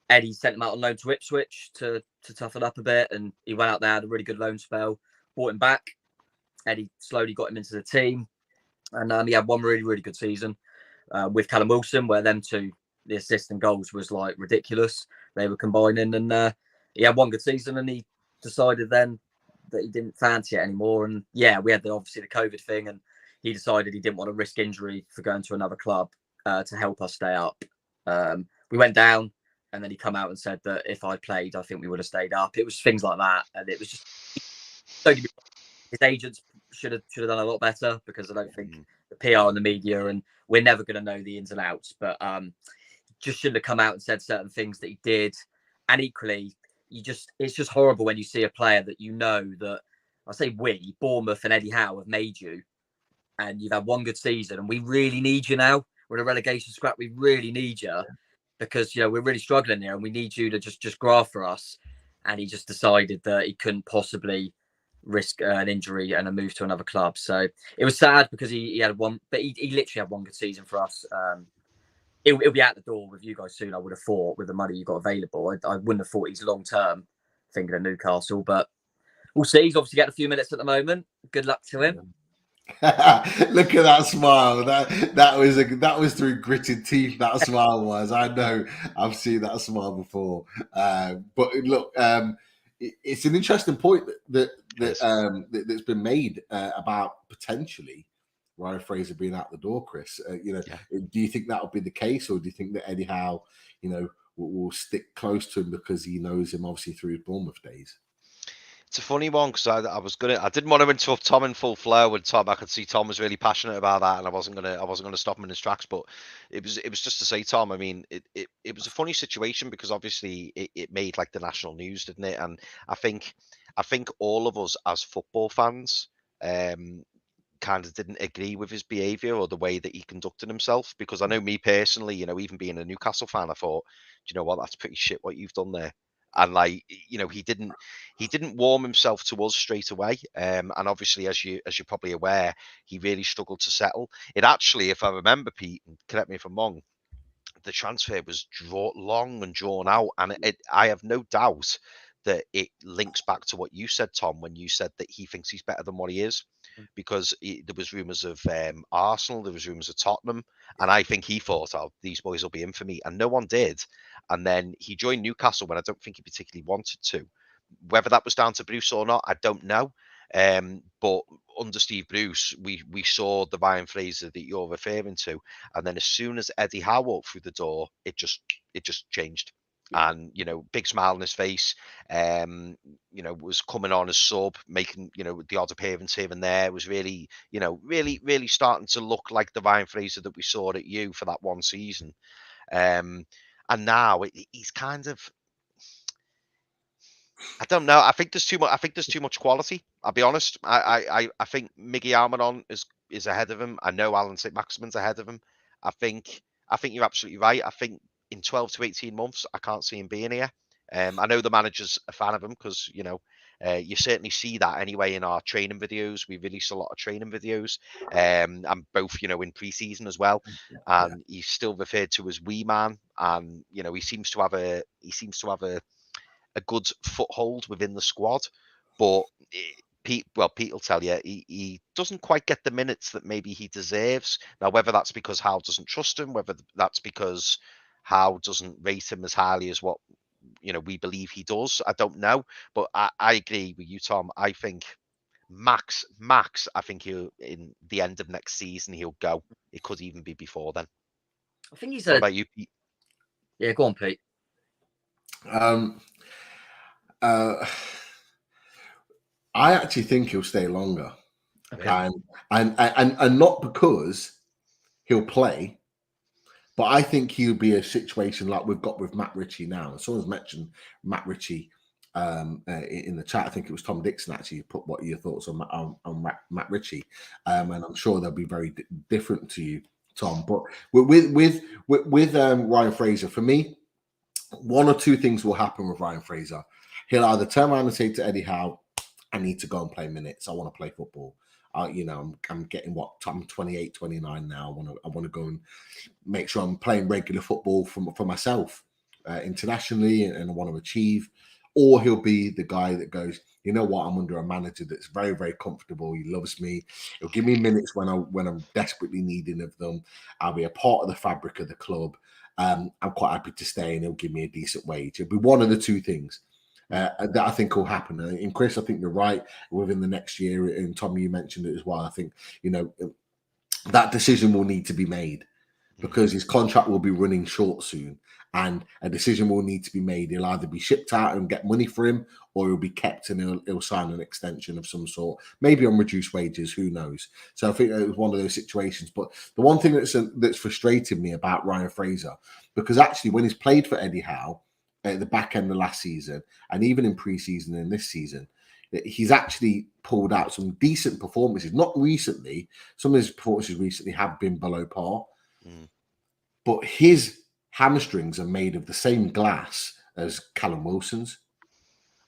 Eddie sent him out on loan to Ipswich to toughen up a bit, and he went out there, had a really good loan spell, brought him back. Eddie slowly got him into the team, and he had one really, really good season with Callum Wilson, where them two, the assists and goals was like ridiculous. They were combining, and he had one good season, and he decided then that he didn't fancy it anymore. And yeah, we had obviously the COVID thing, and he decided he didn't want to risk injury for going to another club to help us stay up. We went down, and then he come out and said that if I played, I think we would have stayed up. It was things like that, and it was just his agents should have done a lot better, because I don't think the PR and the media, and we're never going to know the ins and outs, but just shouldn't have come out and said certain things that he did. And equally, it's just horrible when you see a player that you know that, I say we, Bournemouth and Eddie Howe have made you, and you've had one good season, and we really need you now. We're in a relegation scrap. We really need you, because, you know, we're really struggling here, and we need you to just graft for us. And he just decided that he couldn't possibly risk an injury and a move to another club. So it was sad, because he had one, but he literally had one good season for us. It'll be out the door with you guys soon, I would have thought, with the money you got available. I wouldn't have thought he's long-term thinking of Newcastle, but we'll see. He's obviously getting a few minutes at the moment. Good luck to him. Look at that smile. That was through gritted teeth. That smile was. I know. I've seen that smile before. But look, it's an interesting point that's been made about potentially Ryan Fraser being out the door, Chris. Do you think that will be the case, or do you think that Eddie Howe, will stick close to him because he knows him obviously through his Bournemouth days. It's a funny one because I didn't want to interrupt Tom in full flow, and Tom, I could see Tom was really passionate about that, and I wasn't gonna stop him in his tracks. But it was just to say, Tom, I mean, it was a funny situation because obviously it made like the national news, didn't it? And I think all of us as football fans kind of didn't agree with his behaviour or the way that he conducted himself, because I know me personally, even being a Newcastle fan, I thought, do you know what, that's pretty shit what you've done there. And like, he didn't warm himself to us straight away. And obviously, as you're probably aware, he really struggled to settle. It actually, if I remember, Pete, and correct me if I'm wrong, the transfer was long and drawn out, and I have no doubt that it links back to what you said, Tom, when you said that he thinks he's better than what he is, because there was rumours of Arsenal, there was rumours of Tottenham, and I think he thought, oh, these boys will be in for me, and no one did. And then he joined Newcastle when I don't think he particularly wanted to. Whether that was down to Bruce or not, I don't know. But under Steve Bruce, we saw the Ryan Fraser that you're referring to, and then as soon as Eddie Howe walked through the door, it just changed. And big smile on his face. Was coming on as sub, making the odd appearance here and there. It was really, really starting to look like the Ryan Fraser that we saw at you for that one season. And now he's kind of, I don't know. I think there's too much. I think there's too much quality. I'll be honest. I think Miggy Almiron is ahead of him. I know Alan St. Maximin's ahead of him. I think you're absolutely right. I think in 12 to 18 months, I can't see him being here. I know the manager's a fan of him because you certainly see that anyway in our training videos. We release a lot of training videos, and both in pre-season as well. And he's still referred to as wee man, and he seems to have a good foothold within the squad. But Pete will tell you he doesn't quite get the minutes that maybe he deserves. Now, whether that's because Howe doesn't trust him, whether that's because Howe doesn't rate him as highly as what we believe he does, I don't know. But I agree with you, Tom. I think max, I think he'll, in the end of next season, he'll go. It could even be before then. I think he's What about you, Pete? Yeah, go on, Pete. I actually think he'll stay longer, Okay. and not because he'll play, but I think he'll be a situation like we've got with Matt Ritchie now. Someone's mentioned Matt Ritchie in the chat. I think it was Tom Dixon actually put what your thoughts on Matt Ritchie, and I'm sure they'll be very different to you, Tom. But with Ryan Fraser, for me, one or two things will happen with Ryan Fraser. He'll either turn around and say to Eddie Howe, I need to go and play minutes. I want to play football. I'm getting I'm 28, 29 now. I want to go and make sure I'm playing regular football for myself internationally, and I want to achieve. Or he'll be the guy that goes, you know what, I'm under a manager that's very, very comfortable. He loves me. He'll give me minutes when I'm desperately needing of them. I'll be a part of the fabric of the club. I'm quite happy to stay, and he'll give me a decent wage. It'll be one of the two things that I think will happen. And Chris, I think you're right. Within the next year, and Tom, you mentioned it as well. I think that decision will need to be made because his contract will be running short soon, and a decision will need to be made. He'll either be shipped out and get money for him, or he'll be kept and he'll sign an extension of some sort, maybe on reduced wages. Who knows? So I think it was one of those situations. But the one thing that's frustrated me about Ryan Fraser, because actually when he's played for Eddie Howe at the back end of last season, and even in pre-season and this season, he's actually pulled out some decent performances. Not recently. Some of his performances recently have been below par. But his hamstrings are made of the same glass as Callum Wilson's.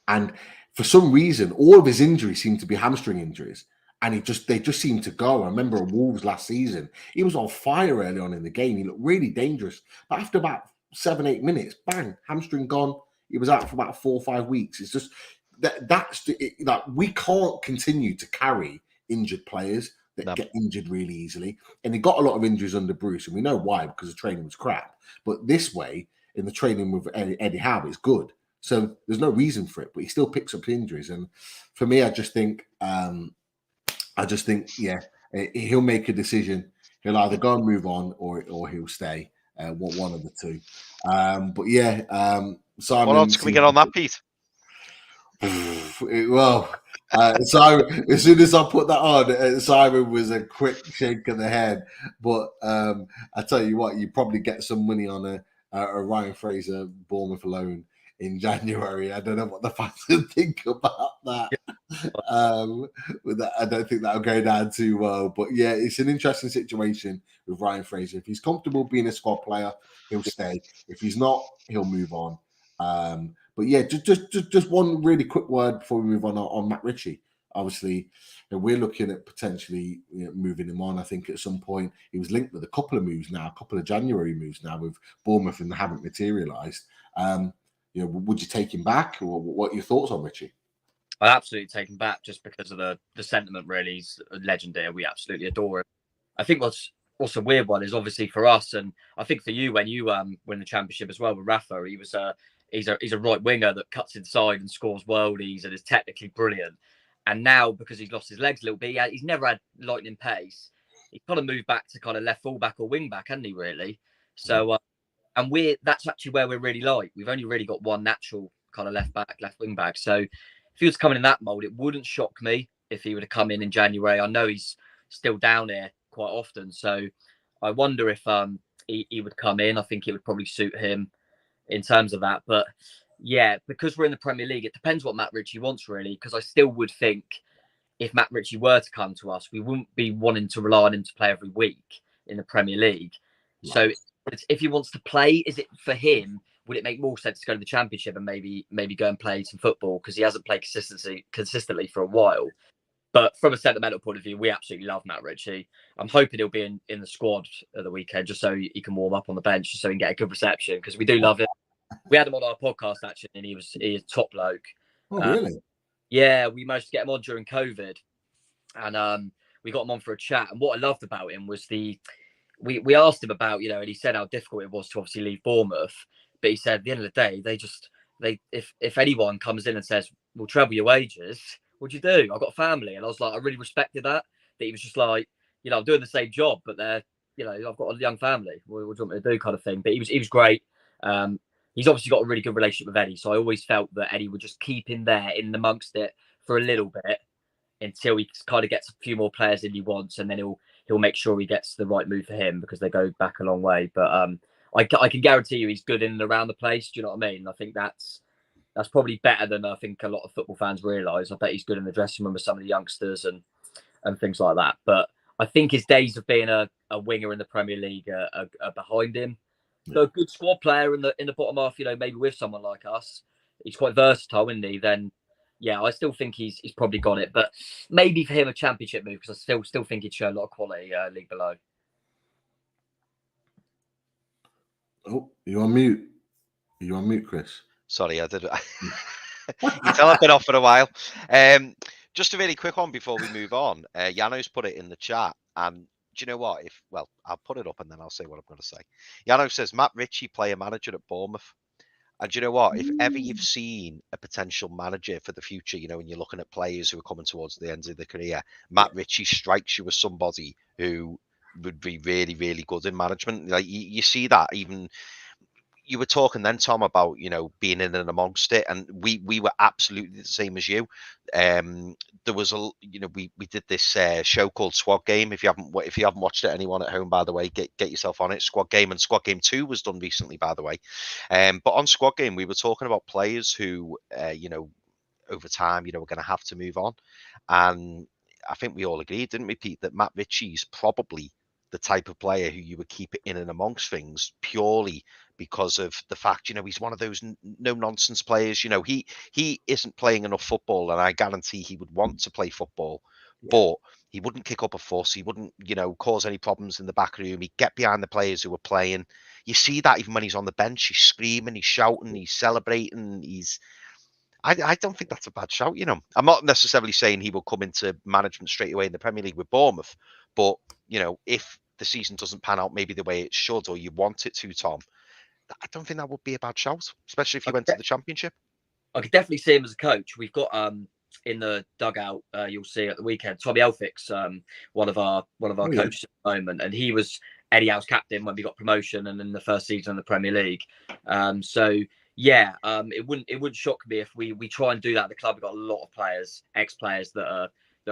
And for some reason, all of his injuries seem to be hamstring injuries. And they just seem to go. I remember at Wolves last season, he was on fire early on in the game. He looked really dangerous. But after about 7-8 minutes, bang, hamstring gone. He was out for about 4 or 5 weeks. It's just that we can't continue to carry injured players that get injured really easily. And he got a lot of injuries under Bruce, and we know why, because the training was crap. But this way, in the training with Eddie Howe, it's good. So there's no reason for it, but he still picks up injuries. And for me, I just think, yeah, he'll make a decision. He'll either go and move on, or he'll stay. one of the two. But yeah, Simon. What else can we get on that, Pete? Well, Simon, as soon as I put that on, Simon was a quick shake of the head. But I tell you what, you probably get some money on a Ryan Fraser Bournemouth loan in January. I don't know what the fans would think about that. With that, I don't think that'll go down too well. But yeah, it's an interesting situation with Ryan Fraser. If he's comfortable being a squad player, he'll stay. If he's not, he'll move on. But yeah, just one really quick word before we move on Matt Ritchie. Obviously, we're looking at potentially moving him on. I think at some point he was linked with a couple of moves now, a couple of January moves now with Bournemouth, and they haven't materialised. Would you take him back, or what are your thoughts on Ritchie? I'd absolutely take him back just because of the sentiment. Really, he's a legend here. We absolutely adore him. I think what's also a weird one is obviously for us, and I think for you when you win the championship as well with Rafa, he was he's a right winger that cuts inside and scores worldies and is technically brilliant. And now because he's lost his legs a little bit, he's never had lightning pace. He's kind of moved back to kind of left fullback or wing back, hasn't he? Really. So and that's actually where we're really light. We've only really got one natural kind of left back, left wing back. So if he was coming in that mold, it wouldn't shock me if he would have come in January. I know he's still down here quite often, so I wonder if he would come in. I think it would probably suit him in terms of that. But yeah, because we're in the Premier League, it depends what Matt Ritchie wants really. Because I still would think if Matt Ritchie were to come to us, we wouldn't be wanting to rely on him to play every week in the Premier League. Right. So if he wants to play, is it for him? Would it make more sense to go to the Championship and maybe go and play some football because he hasn't played consistently for a while? But from a sentimental point of view, we absolutely love Matt Ritchie. I'm hoping he'll be in the squad at the weekend just so he can warm up on the bench, just so he can get a good reception because we do love him. We had him on our podcast actually, and he is a top bloke. Oh, really? Yeah, we managed to get him on during COVID, and we got him on for a chat. And what I loved about him was we asked him about, and he said how difficult it was to obviously leave Bournemouth. But he said at the end of the day, if anyone comes in and says, we'll treble your wages, what'd you do? I've got a family. And I was like, I really respected that he was just like, I'm doing the same job, but I've got a young family. What do you want me to do kind of thing? But he was great. He's obviously got a really good relationship with Eddie. So I always felt that Eddie would just keep him there in amongst it for a little bit until he kind of gets a few more players in he wants. And then he'll make sure he gets the right move for him because they go back a long way. But I can guarantee you he's good in and around the place. Do you know what I mean? I think that's probably better than I think a lot of football fans realise. I bet he's good in the dressing room with some of the youngsters and things like that. But I think his days of being a winger in the Premier League are behind him. So a good squad player in the bottom half, maybe with someone like us, he's quite versatile, isn't he? Then, yeah, I still think he's probably got it. But maybe for him a Championship move because I still think he'd show a lot of quality league below. Oh, you're on mute. You're on mute, Chris. Sorry, I did. You tell I've been off for a while. Just a really quick one before we move on. Yano's put it in the chat, and do you know what? I'll put it up and then I'll say what I'm going to say. Yano says Matt Ritchie, player manager at Bournemouth. And do you know what? If ever you've seen a potential manager for the future, when you're looking at players who are coming towards the end of their career, Matt Ritchie strikes you as somebody who would be really, really good in management. Like you see that even. You were talking then, Tom, about being in and amongst it, and we were absolutely the same as you. There was we did this show called Squad Game. If you haven't watched it, anyone at home, by the way, get yourself on it. Squad Game, and Squad Game 2 was done recently, by the way. But on Squad Game, we were talking about players who over time were going to have to move on, and I think we all agreed, didn't we, Pete, that Matt Ritchie's probably the type of player who you would keep in and amongst things purely because of the fact, he's one of those no-nonsense players. He isn't playing enough football, and I guarantee he would want to play football, but he wouldn't kick up a fuss. He wouldn't, cause any problems in the back room. He'd get behind the players who were playing. You see that even when he's on the bench, he's screaming, he's shouting, he's celebrating. I don't think that's a bad shout, I'm not necessarily saying he will come into management straight away in the Premier League with Bournemouth, but, if the season doesn't pan out maybe the way it should, or you want it to, Tom, I don't think that would be a bad shout, especially if you went to the Championship. I could definitely see him as a coach. We've got in the dugout, you'll see at the weekend, Tommy Elphick's one of our coaches at the moment, and he was Eddie Howe's captain when we got promotion and in the first season in the Premier League. So yeah, it wouldn't shock me if we try and do that at the club. We've got a lot of players, ex-players that are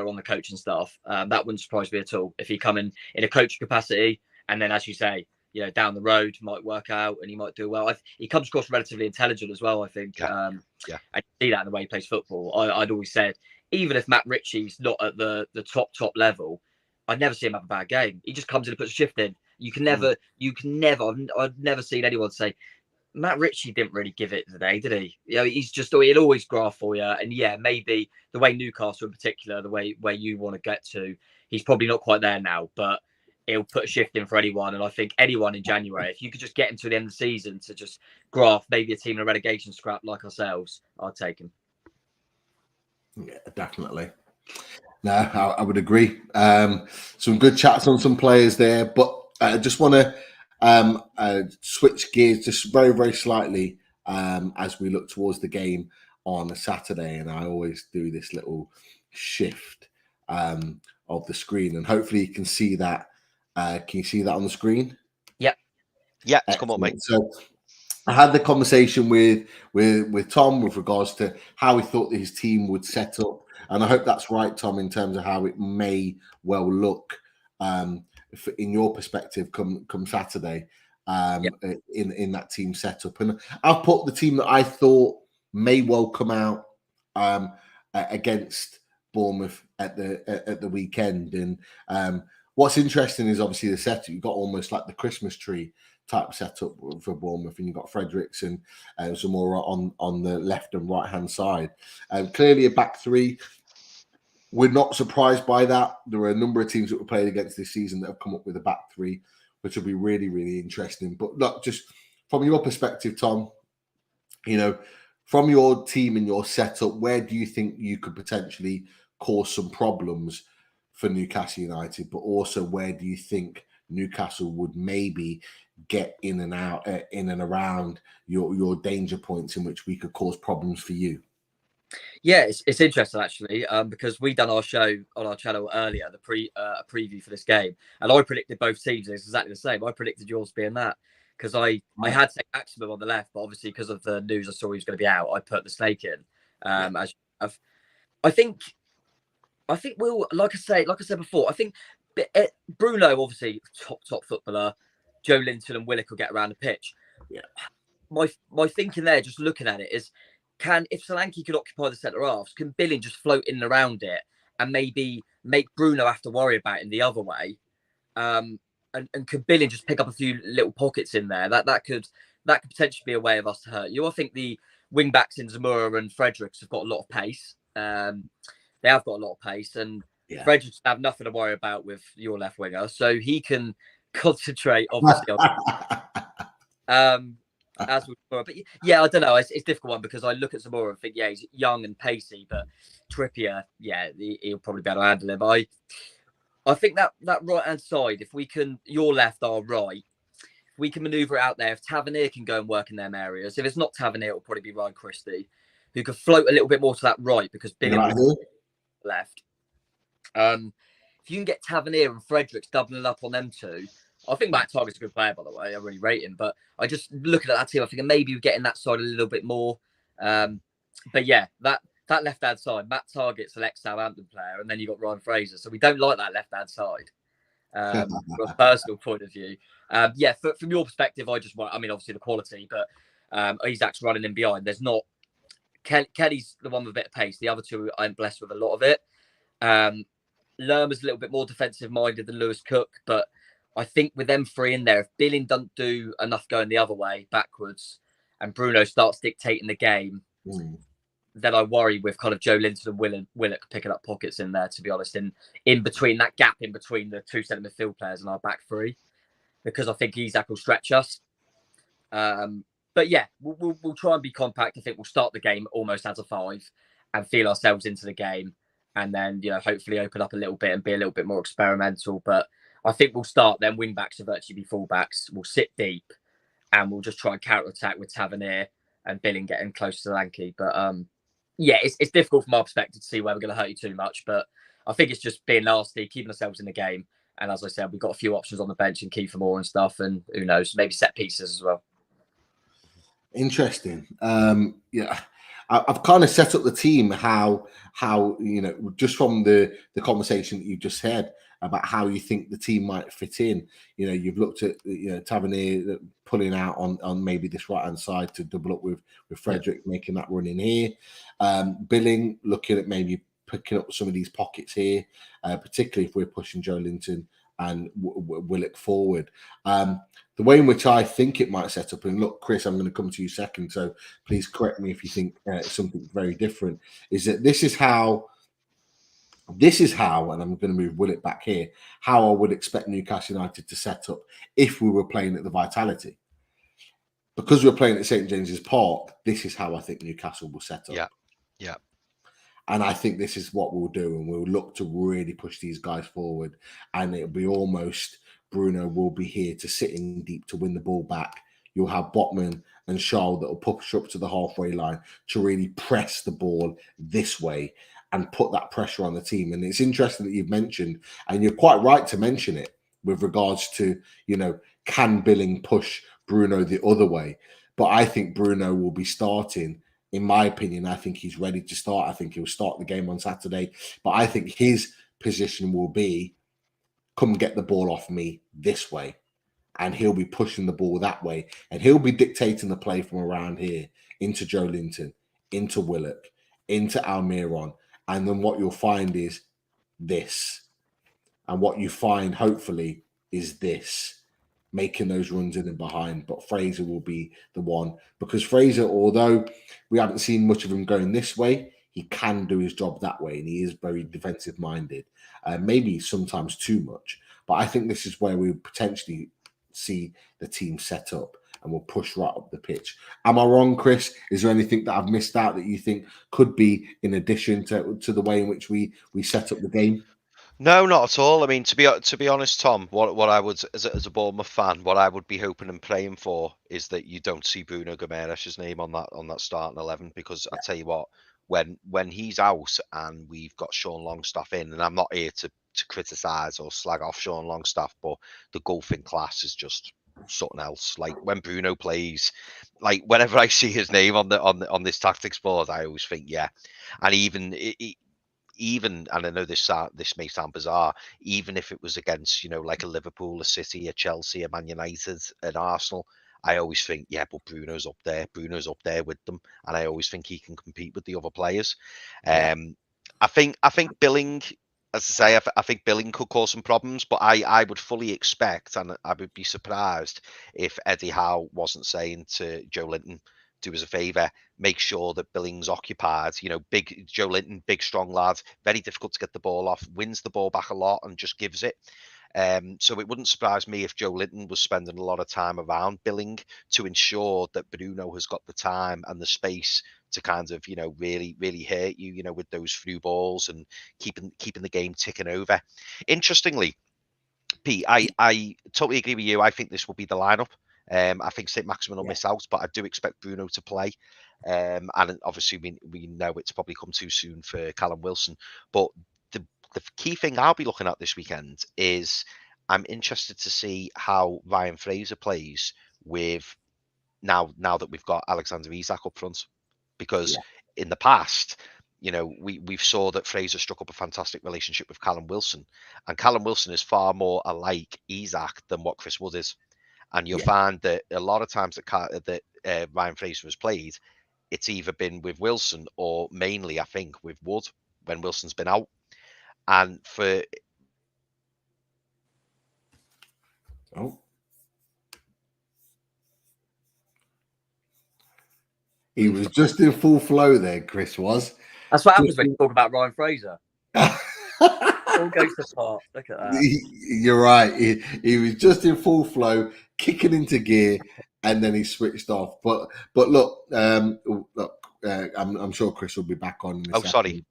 on the coaching staff. That wouldn't surprise me at all if he come in a coaching capacity, and then, as you say, down the road might work out and he might do well. He comes across relatively intelligent as well, I think. Yeah. And you see that in the way he plays football. I'd always said, even if Matt Ritchie's not at the top level, I'd never see him have a bad game. He just comes in and puts a shift in. I've never seen anyone say, Matt Ritchie didn't really give it today, did he? He'll always graph for you. And yeah, maybe the way Newcastle in particular, the way where you want to get to, he's probably not quite there now, but he'll put a shift in for anyone. And I think anyone in January, if you could just get him to the end of the season to just graph maybe a team in a relegation scrap like ourselves, I'd take him. Yeah, definitely. No, I would agree. Some good chats on some players there, but I just want to switch gears just very, very slightly as we look towards the game on a Saturday. And I always do this little shift of the screen, and hopefully you can see that. Can you see that on the screen? Yep. Yeah, it's come up, mate. So I had the conversation with Tom with regards to how he thought that his team would set up. And I hope that's right, Tom, in terms of how it may well look in your perspective come Saturday in that team setup. And I've put the team that I thought may well come out against Bournemouth at the weekend. And what's interesting is obviously the setup. You've got almost like the Christmas tree type setup for Bournemouth, and you've got Fredericks and Zamora on the left and right hand side. Clearly a back three. We're not surprised by that. There are a number of teams that were played against this season that have come up with a back three, which will be really, really interesting. But look, just from your perspective, Tom, from your team and your setup, where do you think you could potentially cause some problems for Newcastle United? But also, where do you think Newcastle would maybe get in and out, in and around your danger points in which we could cause problems for you? Yeah, it's interesting actually, because we done our show on our channel earlier, a preview for this game, and I predicted both teams. It's exactly the same. I predicted yours being that because I had St. Maximum on the left, but obviously because of the news I saw he was going to be out, I put the Snake in. I think we'll like I said before. I think Bruno, obviously top footballer. Joe Linton and Willock will get around the pitch. Yeah. My thinking there, just looking at it, is if Solanke could occupy the centre halves, can Billing just float in and around it and maybe make Bruno have to worry about it in the other way? And could Billing just pick up a few little pockets in there? That could potentially be a way of us to hurt you. I think the wing backs in Zamora and Fredericks have got a lot of pace. They have got a lot of pace, and Fredericks have nothing to worry about with your left winger, so he can concentrate obviously on as we were. But yeah, I don't know. It's a difficult one because I look at Zamora and think, he's young and pacey, but Trippier, he'll probably be able to handle him. I think that right hand side, if we can, your left, our right, if we can manoeuvre it out there, if Tavernier can go and work in them areas, if it's not Tavernier, it'll probably be Ryan Christie, who could float a little bit more to that right because Billy left. If you can get Tavernier and Fredericks doubling up on them two, I think Matt Target's a good player, by the way. I really rate him. But I just looking at that team, I think maybe we're getting that side a little bit more. But yeah, that left-hand side, Matt Target's an ex-Southampton player, and then you've got Ryan Fraser. So we don't like that left-hand side from a personal point of view. From your perspective, obviously the quality, but Isaac's running in behind. There's not... Kelly's the one with a bit of pace. The other two, I'm blessed with a lot of it. Lerma's a little bit more defensive-minded than Lewis Cook, but I think with them three in there, if Billing doesn't do enough going the other way, backwards, and Bruno starts dictating the game, then I worry with kind of Joe Linton and Willock picking up pockets in there, to be honest, in between that gap in between the two centre midfield players and our back three, because I think Isaac will stretch us. But yeah, we'll try and be compact. I think we'll start the game almost as a 5 and feel ourselves into the game, and then hopefully open up a little bit and be a little bit more experimental. But I think we'll start then wing backs to virtually be full backs. We'll sit deep and we'll just try and counter attack with Tavernier and Billing getting close to Solanke. But it's difficult from our perspective to see where we're going to hurt you too much. But I think it's just being nasty, keeping ourselves in the game, And as I said, we've got a few options on the bench and Kiefer Moore and stuff, and who knows, maybe set pieces as well. Interesting. Yeah, I've kind of set up the team how just from the conversation that you just had about how you think the team might fit in. You've looked at Tavernier pulling out on maybe this right hand side to double up with Frederick, making that run in here. Billing looking at maybe picking up some of these pockets here, particularly if we're pushing Joe Linton and Willock forward. The way in which I think it might set up, and look, Chris, I'm going to come to you second, so please correct me if you think something very different, is that this is how, and I'm going to move Willock back here, how I would expect Newcastle United to set up if we were playing at the Vitality. Because we're playing at St. James's Park, this is how I think Newcastle will set up. Yeah. And I think this is what we'll do, and we'll look to really push these guys forward, and it'll be almost Bruno will be here to sit in deep to win the ball back. You'll have Botman and Charles that will push up to the halfway line to really press the ball this way and put that pressure on the team. And it's interesting that you've mentioned, and you're quite right to mention it, with regards to, can Billing push Bruno the other way? But I think Bruno will be starting. In my opinion, I think he's ready to start. I think he'll start the game on Saturday. But I think his position will be, come get the ball off me this way. And he'll be pushing the ball that way. And he'll be dictating the play from around here into Joe Linton, into Willock, into Almiron. And then what you'll find is this. And what you find, hopefully, is this. Making those runs in and behind. But Fraser will be the one. Because Fraser, although we haven't seen much of him going this way, he can do his job that way. And he is very defensive minded. Maybe sometimes too much. But I think this is where we potentially see the team set up and we'll push right up the pitch. Am I wrong, Chris? Is there anything that I've missed out that you think could be in addition to the way in which we set up the game? No, not at all. I mean, to be honest, Tom, what I would, as a Bournemouth fan, what I would be hoping and praying for is that you don't see Bruno Guimaraes' name on that starting 11, because I tell you what, when he's out and we've got Sean Longstaff in, and I'm not here to criticise or slag off Sean Longstaff, but the golfing class is just something else. Like when Bruno plays, like whenever I see his name on this tactics board, I always think, yeah. And even, and I know this may sound bizarre, even if it was against, like a Liverpool, a City, a Chelsea, a Man United, an Arsenal, I always think, yeah, but Bruno's up there with them, and I always think he can compete with the other players. I think Billing, as I say, I think Billing could cause some problems, but I would fully expect, and I would be surprised if Eddie Howe wasn't saying to Joe Linton, do us a favour, make sure that Billing's occupied. Big Joe Linton, big strong lad, very difficult to get the ball off, wins the ball back a lot and just gives it. So it wouldn't surprise me if Joe Linton was spending a lot of time around Billing to ensure that Bruno has got the time and the space to kind of, really, really hurt you, with those through balls and keeping the game ticking over. Interestingly, Pete, I totally agree with you. I think this will be the lineup. I think St. Maximin will miss out, but I do expect Bruno to play. And obviously, we know it's probably come too soon for Callum Wilson. But the key thing I'll be looking at this weekend is I'm interested to see how Ryan Fraser plays with now that we've got Alexander Isak up front. Because in the past, we've saw that Fraser struck up a fantastic relationship with Callum Wilson. And Callum Wilson is far more alike Isak than what Chris Wood is. And you'll find that a lot of times that Ryan Fraser has played, it's either been with Wilson or mainly, I think, with Wood when Wilson's been out. And he was just in full flow there, Chris was. That's what happens when you talk about Ryan Fraser. All goes to pot. Look at that. You're right. He was just in full flow, kicking into gear, and then he switched off. But look, I'm sure Chris will be back on. Sorry.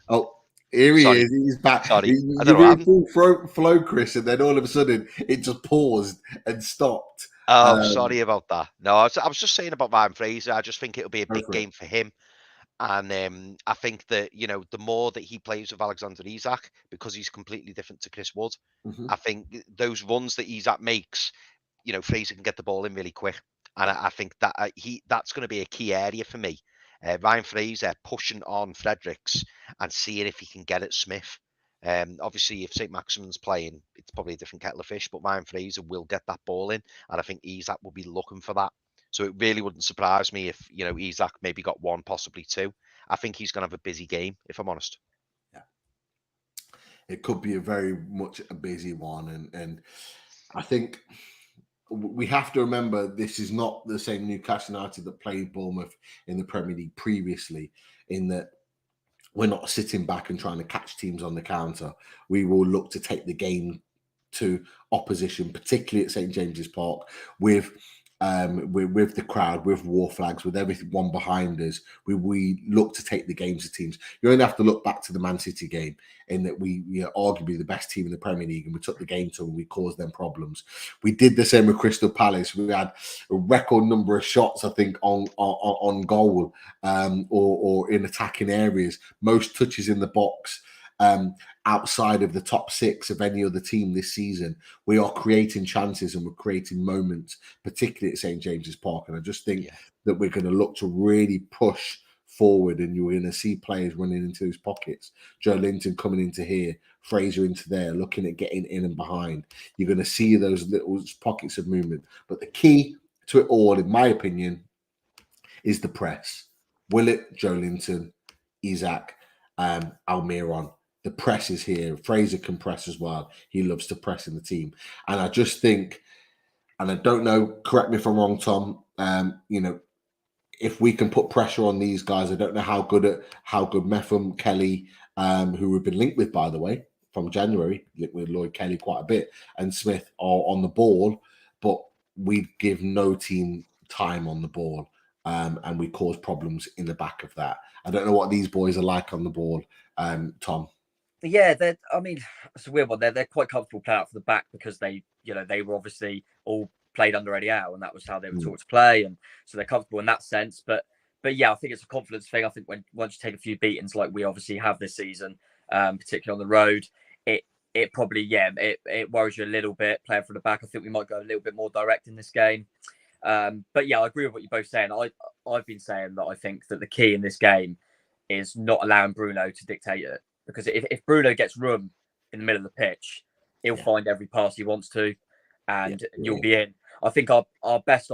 Oh, here he is. He's back. Sorry. You're in full flow, Chris, and then all of a sudden it just paused and stopped. Oh, sorry about that. No, I was just saying about Ryan Fraser. I just think it'll be a big game for him. And I think that, you know, the more that he plays with Alexander Isak, because he's completely different to Chris Wood, I think those runs that Isak makes, you know, Fraser can get the ball in really quick. And I think that that's going to be a key area for me. Ryan Fraser pushing on Fredericks and seeing if he can get at Smith. Obviously, if St. Maximin's playing, it's probably a different kettle of fish, but Ryan Fraser will get that ball in. And I think Isak will be looking for that. So it really wouldn't surprise me if, you know, Isak maybe got one, possibly two. I think he's going to have a busy game, if I'm honest. Yeah. It could be a very much a busy one. And I think we have to remember this is not the same Newcastle United that played Bournemouth in the Premier League previously, in that we're not sitting back and trying to catch teams on the counter. We will look to take the game to opposition, particularly at St. James's Park, with the crowd, with war flags, with everyone behind us. We look to take the games to teams. You only have to look back to the Man City game, in that we are arguably the best team in the Premier League, and we took the game to them and we caused them problems. We did the same with Crystal Palace. We had a record number of shots, I think, on goal or in attacking areas, most touches in the box. Outside of the top six of any other team this season. We are creating chances and we're creating moments, particularly at St. James's Park. And I just think that we're going to look to really push forward, and you're going to see players running into those pockets. Joe Linton coming into here, Fraser into there, looking at getting in and behind. You're going to see those little pockets of movement. But the key to it all, in my opinion, is the press. Willett, Joe Linton, Isak, Almiron. The press is here. Fraser can press as well. He loves to press in the team. And I just think, and I don't know, correct me if I'm wrong, Tom, you know, if we can put pressure on these guys, I don't know how good Metham, Kelly, who we've been linked with, by the way, from January, linked with Lloyd Kelly quite a bit, and Smith are on the ball, but we give no team time on the ball, and we cause problems in the back of that. I don't know what these boys are like on the ball, Tom. Yeah, it's a weird one. They're quite comfortable playing out for the back because they were obviously all played under Eddie Howe, and that was how they were taught to play, and so they're comfortable in that sense. But yeah, I think it's a confidence thing. I think once you take a few beatings like we obviously have this season, particularly on the road, it probably it worries you a little bit playing from the back. I think we might go a little bit more direct in this game. But yeah, I agree with what you're both saying. I've been saying that I think that the key in this game is not allowing Bruno to dictate it. Because if Bruno gets room in the middle of the pitch, he'll find every pass he wants to, and you'll be in. I think our best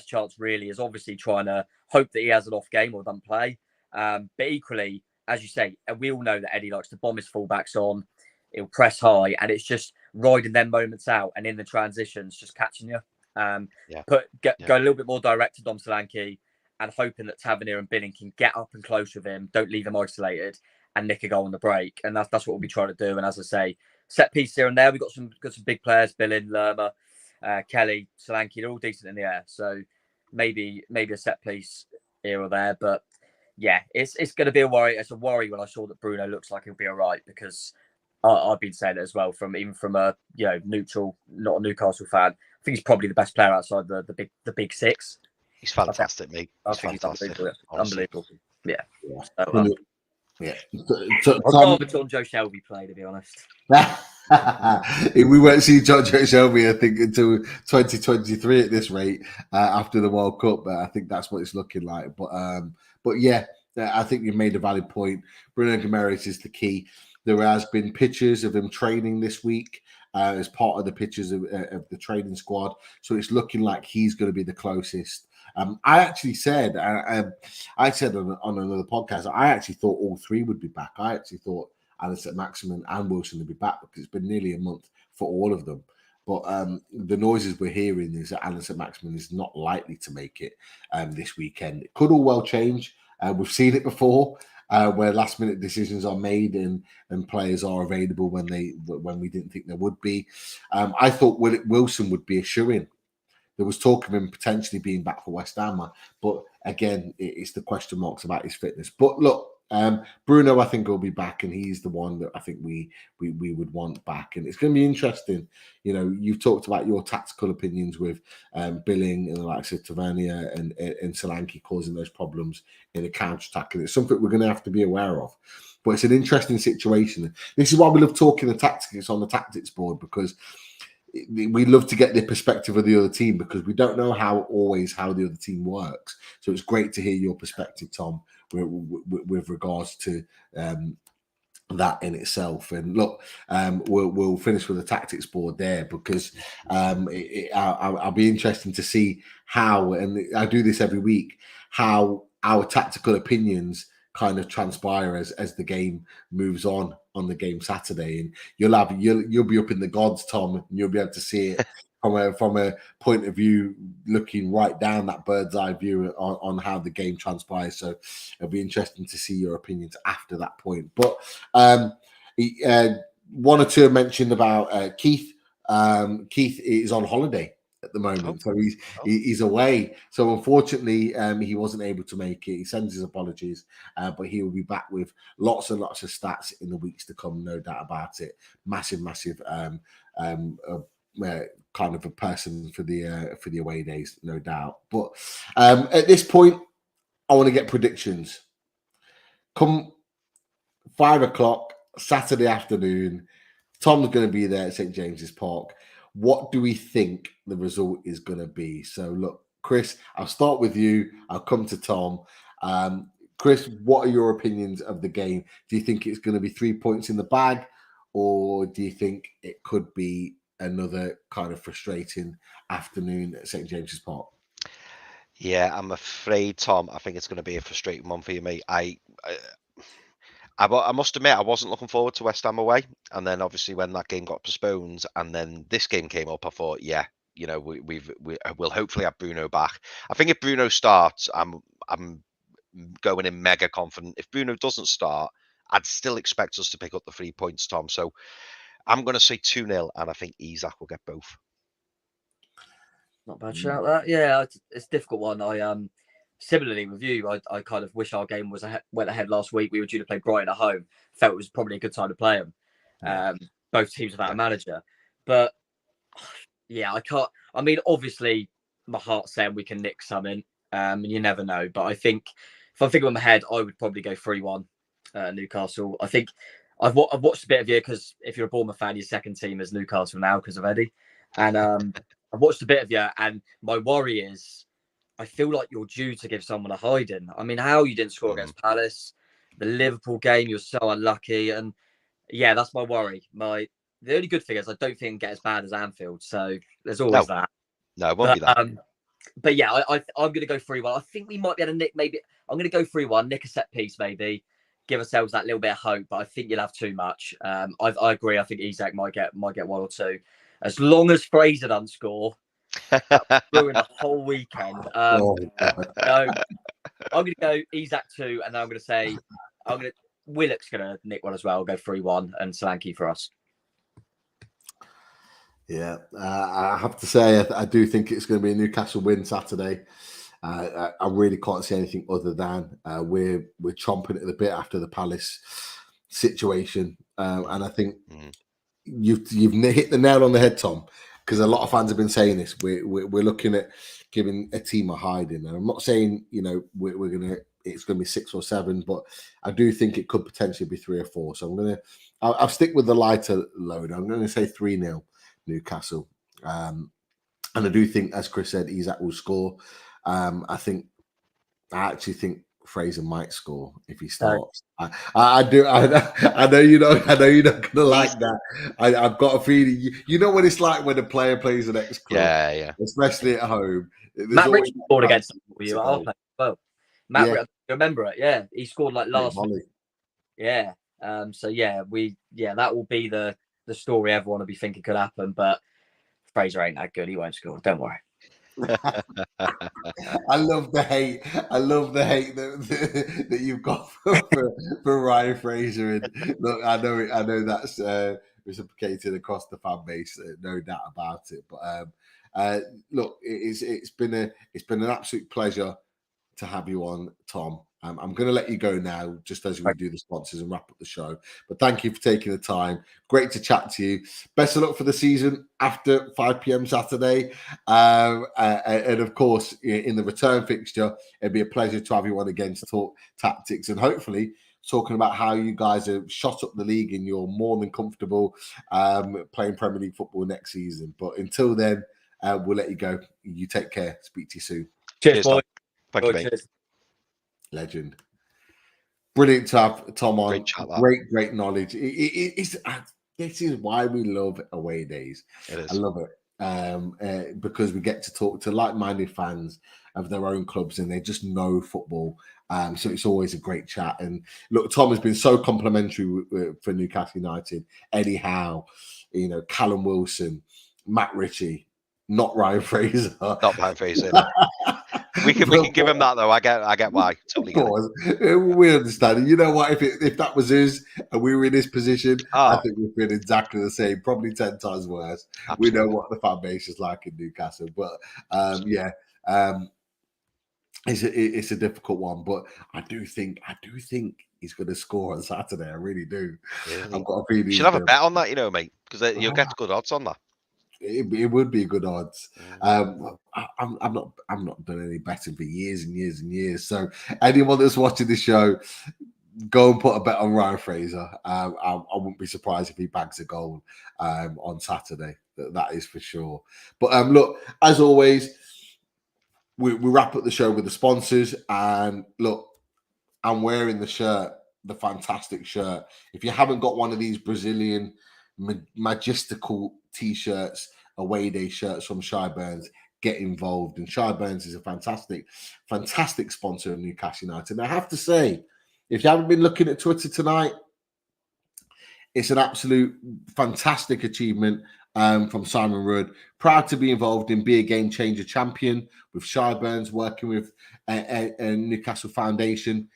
chance really is obviously trying to hope that he has an off game or doesn't play. But equally, as you say, and we all know that Eddie likes to bomb his fullbacks on. He'll press high, and it's just riding them moments out, and in the transitions, just catching you. Go a little bit more direct to Dom Solanke, and hoping that Tavernier and Binning can get up and close with him. Don't leave him isolated. And nick a goal on the break, and that's what we'll be trying to do. And as I say, set piece here and there. We've got some big players: Billin, Lerma, Kelly, Solanke. They're all decent in the air, so maybe a set piece here or there. But yeah, it's going to be a worry. It's a worry when I saw that Bruno looks like he'll be all right, because I've been saying it as well from a neutral, not a Newcastle fan. I think he's probably the best player outside the big six. He's fantastic, mate. He's fantastic. Unbelievable. Yeah. Yeah. I'd rather John Joe Shelby play, to be honest. We won't see John Joe Shelby, I think, until 2023 at this rate, after the World Cup. But I think that's what it's looking like. But yeah, I think you've made a valid point. Bruno Guimaraes is the key. There has been pictures of him training this week as part of the pictures of the training squad. So it's looking like he's going to be the closest. I actually said, I said on another podcast, I actually thought all three would be back. I actually thought Alan Maximin and Wilson would be back, because it's been nearly a month for all of them. But the noises we're hearing is that Alan Maximin is not likely to make it this weekend. It could all well change. We've seen it before, where last minute decisions are made and players are available when we didn't think there would be. I thought Wilson would be a shoo-in. There was talk of him potentially being back for West Ham, but again, it's the question marks about his fitness. But look, Bruno, I think, will be back, and he's the one that I think we would want back. And it's going to be interesting. You know, you've talked about your tactical opinions with Billing and the likes of Tavernier and Solanke causing those problems in a counter-attack. And it's something we're going to have to be aware of. But it's an interesting situation. This is why we love talking the tactics on the tactics board, because we love to get the perspective of the other team, because we don't know always how the other team works. So it's great to hear your perspective, Tom, with regards to that in itself. And look, we'll finish with the tactics board there, because I'll be interested to see how, and I do this every week, how our tactical opinions kind of transpire as the game moves on the game Saturday. And you'll be up in the gods, Tom, and you'll be able to see it from a point of view, looking right down that bird's eye view on how the game transpires. So it'll be interesting to see your opinions after that point. But one or two have mentioned about Keith. Keith is on holiday at the moment, so he's away. So unfortunately, he wasn't able to make it. He sends his apologies, but he will be back with lots and lots of stats in the weeks to come, no doubt about it. Massive kind of a person for the away days, no doubt. But at this point, I want to get predictions. Come 5 o'clock Saturday afternoon, Tom's going to be there at St. James's Park. What do we think the result is going to be? So look, Chris, I'll start with you. I'll come to Tom. Chris, what are your opinions of the game? Do you think it's going to be 3 points in the bag, or do you think it could be another kind of frustrating afternoon at St. James's Park? Yeah, I'm afraid, Tom, I think it's going to be a frustrating one for you, mate. I must admit, I wasn't looking forward to West Ham away, and then obviously when that game got postponed, and then this game came up, I thought, yeah, you know, we'll hopefully have Bruno back. I think if Bruno starts, I'm going in mega confident. If Bruno doesn't start, I'd still expect us to pick up the 3 points, Tom. So I'm going to say 2-0, and I think Isak will get both. Not a bad shout, that. Yeah, it's a difficult one. Similarly with you, I kind of wish our game went ahead last week. We were due to play Brighton at home. Felt it was probably a good time to play them. Both teams without a manager. But yeah, I can't. I mean, obviously, my heart's saying we can nick something. You never know. But I think if I'm thinking in my head, I would probably go 3-1 Newcastle. I think I've watched a bit of you, because if you're a Bournemouth fan, your second team is Newcastle now because of Eddie. And I've watched a bit of you, and my worry is, I feel like you're due to give someone a hiding. I mean, how you didn't score against Palace, the Liverpool game, you're so unlucky. And yeah, that's my worry. The only good thing is I don't think it get as bad as Anfield. So there's always that. No, it won't be that. But yeah, I'm going to go 3-1. I think we might be able to nick, maybe. I'm going to go 3-1, nick a set piece, maybe. Give ourselves that little bit of hope. But I think you'll have too much. I agree. I think Isak might get 1 or 2. As long as Fraser doesn't score, during the whole weekend. So I'm going to go Isak 2, and then I'm going to say Willock's going to nick one as well. I'll go 3-1, and Solanke for us. Yeah, I have to say I do think it's going to be a Newcastle win Saturday. I really can't see anything other than we're chomping at the bit after the Palace situation, and I think you've hit the nail on the head, Tom. Because a lot of fans have been saying this, we're looking at giving a team a hiding, and I'm not saying it's gonna be 6 or 7, but I do think it could potentially be 3 or 4. So I'll stick with the lighter load. I'm gonna say 3-0 Newcastle, and I do think, as Chris said, Isak will score. I actually think Fraser might score if he starts. I do. I know you're not gonna like that. I've got a feeling. You know what it's like when a player plays an ex-club, yeah, especially at home. Matt Rich scored against you at our place as well. Matt, Rich, remember it? Yeah, he scored like last week. Yeah. So yeah, that will be the story everyone will be thinking could happen. But Fraser ain't that good. He won't score. Don't worry. I love the hate. That you've got for Ryan Fraser. And look, I know that's reciprocated across the fan base, no doubt about it. But look, it's been an absolute pleasure to have you on, Tom. I'm going to let you go now, just as we do the sponsors and wrap up the show. But thank you for taking the time. Great to chat to you. Best of luck for the season after 5 p.m. Saturday. And of course, in the return fixture, it'd be a pleasure to have you on again to talk tactics and hopefully talking about how you guys have shot up the league and you're more than comfortable playing Premier League football next season. But until then, we'll let you go. You take care. Speak to you soon. Cheers, boy. Thank you, mate. Legend. Brilliant to have Tom on. Great chat, that. Great knowledge. This is why we love away days. It is. I love it because we get to talk to like-minded fans of their own clubs and they just know football. So it's always a great chat. And look, Tom has been so complimentary for Newcastle United. Eddie Howe, Callum Wilson, Matt Ritchie, not Ryan Fraser. Not Ryan Fraser. We can give him that though. I get why. Totally get it. We understand. You know what? If that was us and we were in this position, I think we'd feel exactly the same, probably 10 times worse. Absolutely. We know what the fan base is like in Newcastle, but it's a difficult one. But I do think he's going to score on Saturday. I really do. Really? I've got a feeling. You should have a bet on that, mate, because you'll get good odds on that. It would be good odds. I'm not done any betting for years and years and years. So anyone that's watching the show, go and put a bet on Ryan Fraser. I wouldn't be surprised if he bags a goal on Saturday. That is for sure. But look, as always, we wrap up the show with the sponsors. And look, I'm wearing the shirt, the fantastic shirt. If you haven't got one of these Brazilian majestical t-shirts, away day shirts from Shy Burns, get involved. And Shy Burns is a fantastic sponsor of Newcastle United. And I have to say, if you haven't been looking at Twitter tonight, it's an absolute fantastic achievement from Simon Rudd. Proud to be involved in Be a Game Changer Champion with Shy Burns, working with a Newcastle Foundation,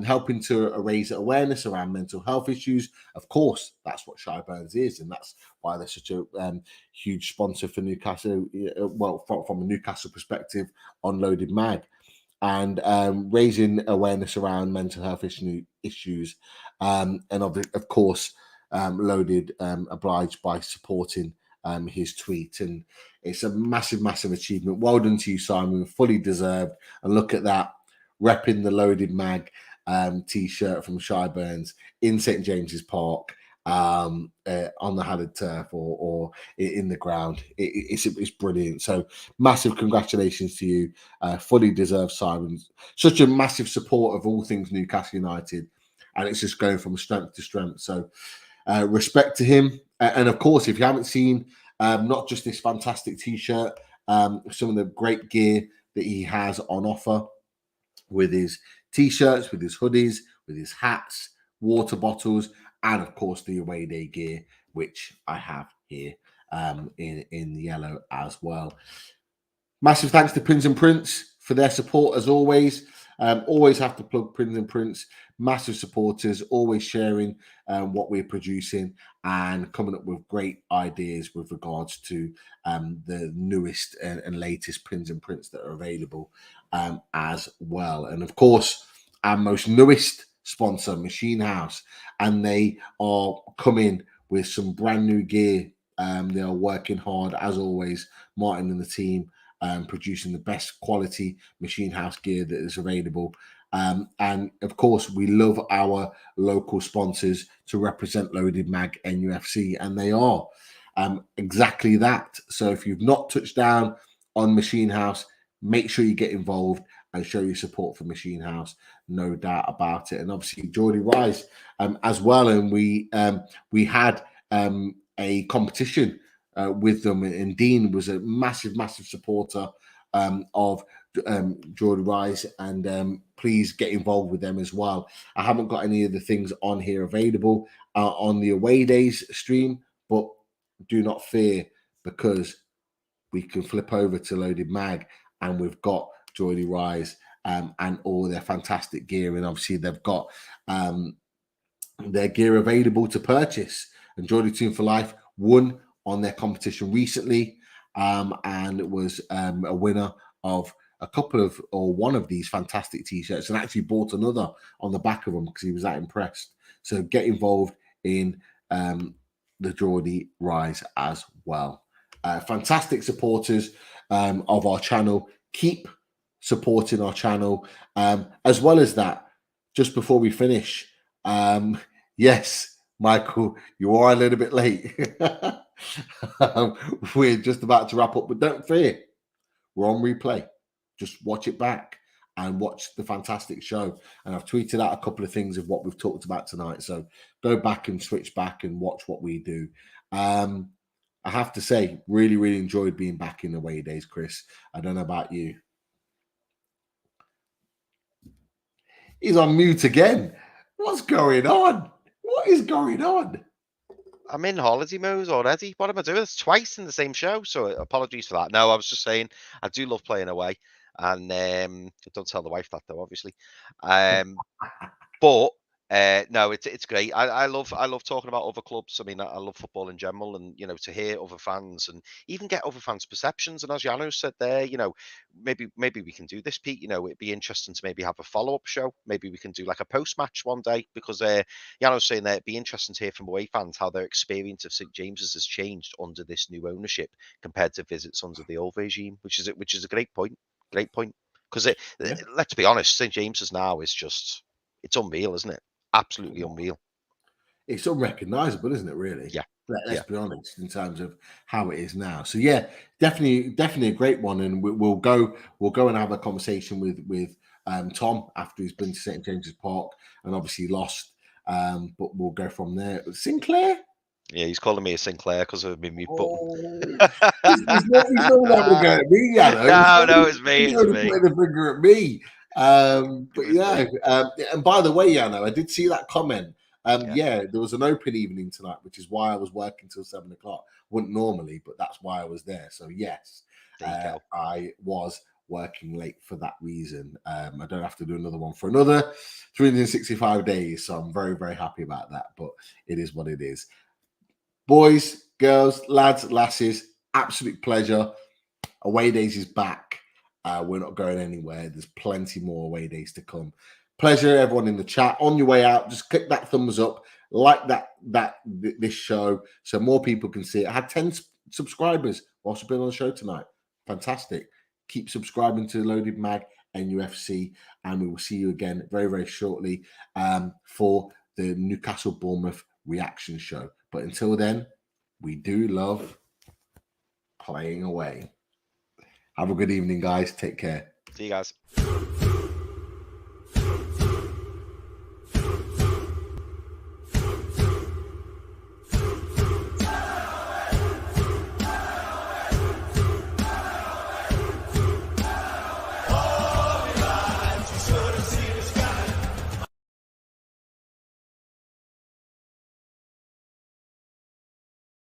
helping to raise awareness around mental health issues. Of course, that's what Shy Burns is, and that's why they're such a huge sponsor for Newcastle. Well, from a Newcastle perspective, on Loaded Mag, and raising awareness around mental health issues, and of course, Loaded obliged by supporting his tweet, and it's a massive achievement. Well done to you, Simon. Fully deserved. And look at that, repping the Loaded Mag t-shirt from Shy Burns in St James's Park, on the Hallowed Turf or in the ground. It's brilliant. So massive congratulations to you. Fully deserved, Simon. Such a massive support of all things Newcastle United, and it's just going from strength to strength. So respect to him. And of course, if you haven't seen not just this fantastic t-shirt, some of the great gear that he has on offer, with his t-shirts, with his hoodies, with his hats, water bottles, and of course the away day gear, which I have here in yellow as well. Massive thanks to Pins and Prints for their support as always. Always have to plug Pins and Prints. Massive supporters, always sharing what we're producing and coming up with great ideas with regards to the newest and latest Pins and Prints that are available as well. And of course, our most newest sponsor, Machine House, and they are coming with some brand new gear. They are working hard as always, Martin and the team, producing the best quality Machine House gear that is available. And of course, we love our local sponsors to represent Loaded Mag NUFC, and they are exactly that. So if you've not touched down on Machine House, make sure you get involved and show your support for Machine House, no doubt about it. And obviously, Geordie Rise as well. And we had a competition with them, and Dean was a massive supporter of Geordie Rise, and please get involved with them as well. I haven't got any of the things on here available on the away days stream, but do not fear, because we can flip over to Loaded Mag and we've got Geordie Rise and all their fantastic gear, and obviously they've got their gear available to purchase. And Geordie Team for Life won on their competition recently, and it was a winner of a couple of or one of these fantastic t-shirts and actually bought another on the back of them because he was that impressed. So get involved in the Geordie Rise as well. Fantastic supporters of our channel. Keep supporting our channel. As well as that, just before we finish, yes, Michael, you are a little bit late. We're just about to wrap up, but don't fear, we're on replay. Just watch it back and watch the fantastic show. And I've tweeted out a couple of things of what we've talked about tonight. So go back and switch back and watch what we do. I have to say, really, really enjoyed being back in the away days, Chris. I don't know about you. He's on mute again. What's going on? What is going on? I'm in holiday mode already. What am I doing? It's twice in the same show. So apologies for that. No, I was just saying I do love playing away. And don't tell the wife that though, obviously. But no, it's great. I love talking about other clubs. I mean, I love football in general, and you know, to hear other fans and even get other fans' perceptions. And as Jano said there, you know, maybe we can do this, Pete. You know, it'd be interesting to maybe have a follow-up show. Maybe we can do like a post-match one day, because Jano's saying that it'd be interesting to hear from away fans how their experience of St James's has changed under this new ownership compared to visits under the old regime, which is a great point. Great point. Because let's be honest, St James's now is just, it's unreal, isn't it? Absolutely unreal. It's unrecognisable, isn't it? Really? Yeah. Let's be honest in terms of how it is now. So yeah, definitely a great one, and we'll go and have a conversation with Tom after he's been to St James's Park and obviously lost. But we'll go from there. Sinclair. Yeah, he's calling me a Sinclair because of my mute button. He's not going at me, No, it's me. He's pointing the finger at me. But yeah, and by the way, Yano, I did see that comment. Yeah, there was an open evening tonight, which is why I was working till 7 o'clock. Wouldn't normally, but that's why I was there. So yes, I was working late for that reason. I don't have to do another one for another 365 days. So I'm very, very happy about that. But it is what it is. Boys, girls, lads, lasses, absolute pleasure. Away days is back. We're not going anywhere. There's plenty more away days to come. Pleasure, everyone in the chat. On your way out, just click that thumbs up, like this show, so more people can see it. I had 10 subscribers whilst I've been on the show tonight. Fantastic. Keep subscribing to Loaded Mag NUFC, and we will see you again very, very shortly for the Newcastle Bournemouth reaction show. But until then, we do love playing away. Have a good evening, guys. Take care. See you guys.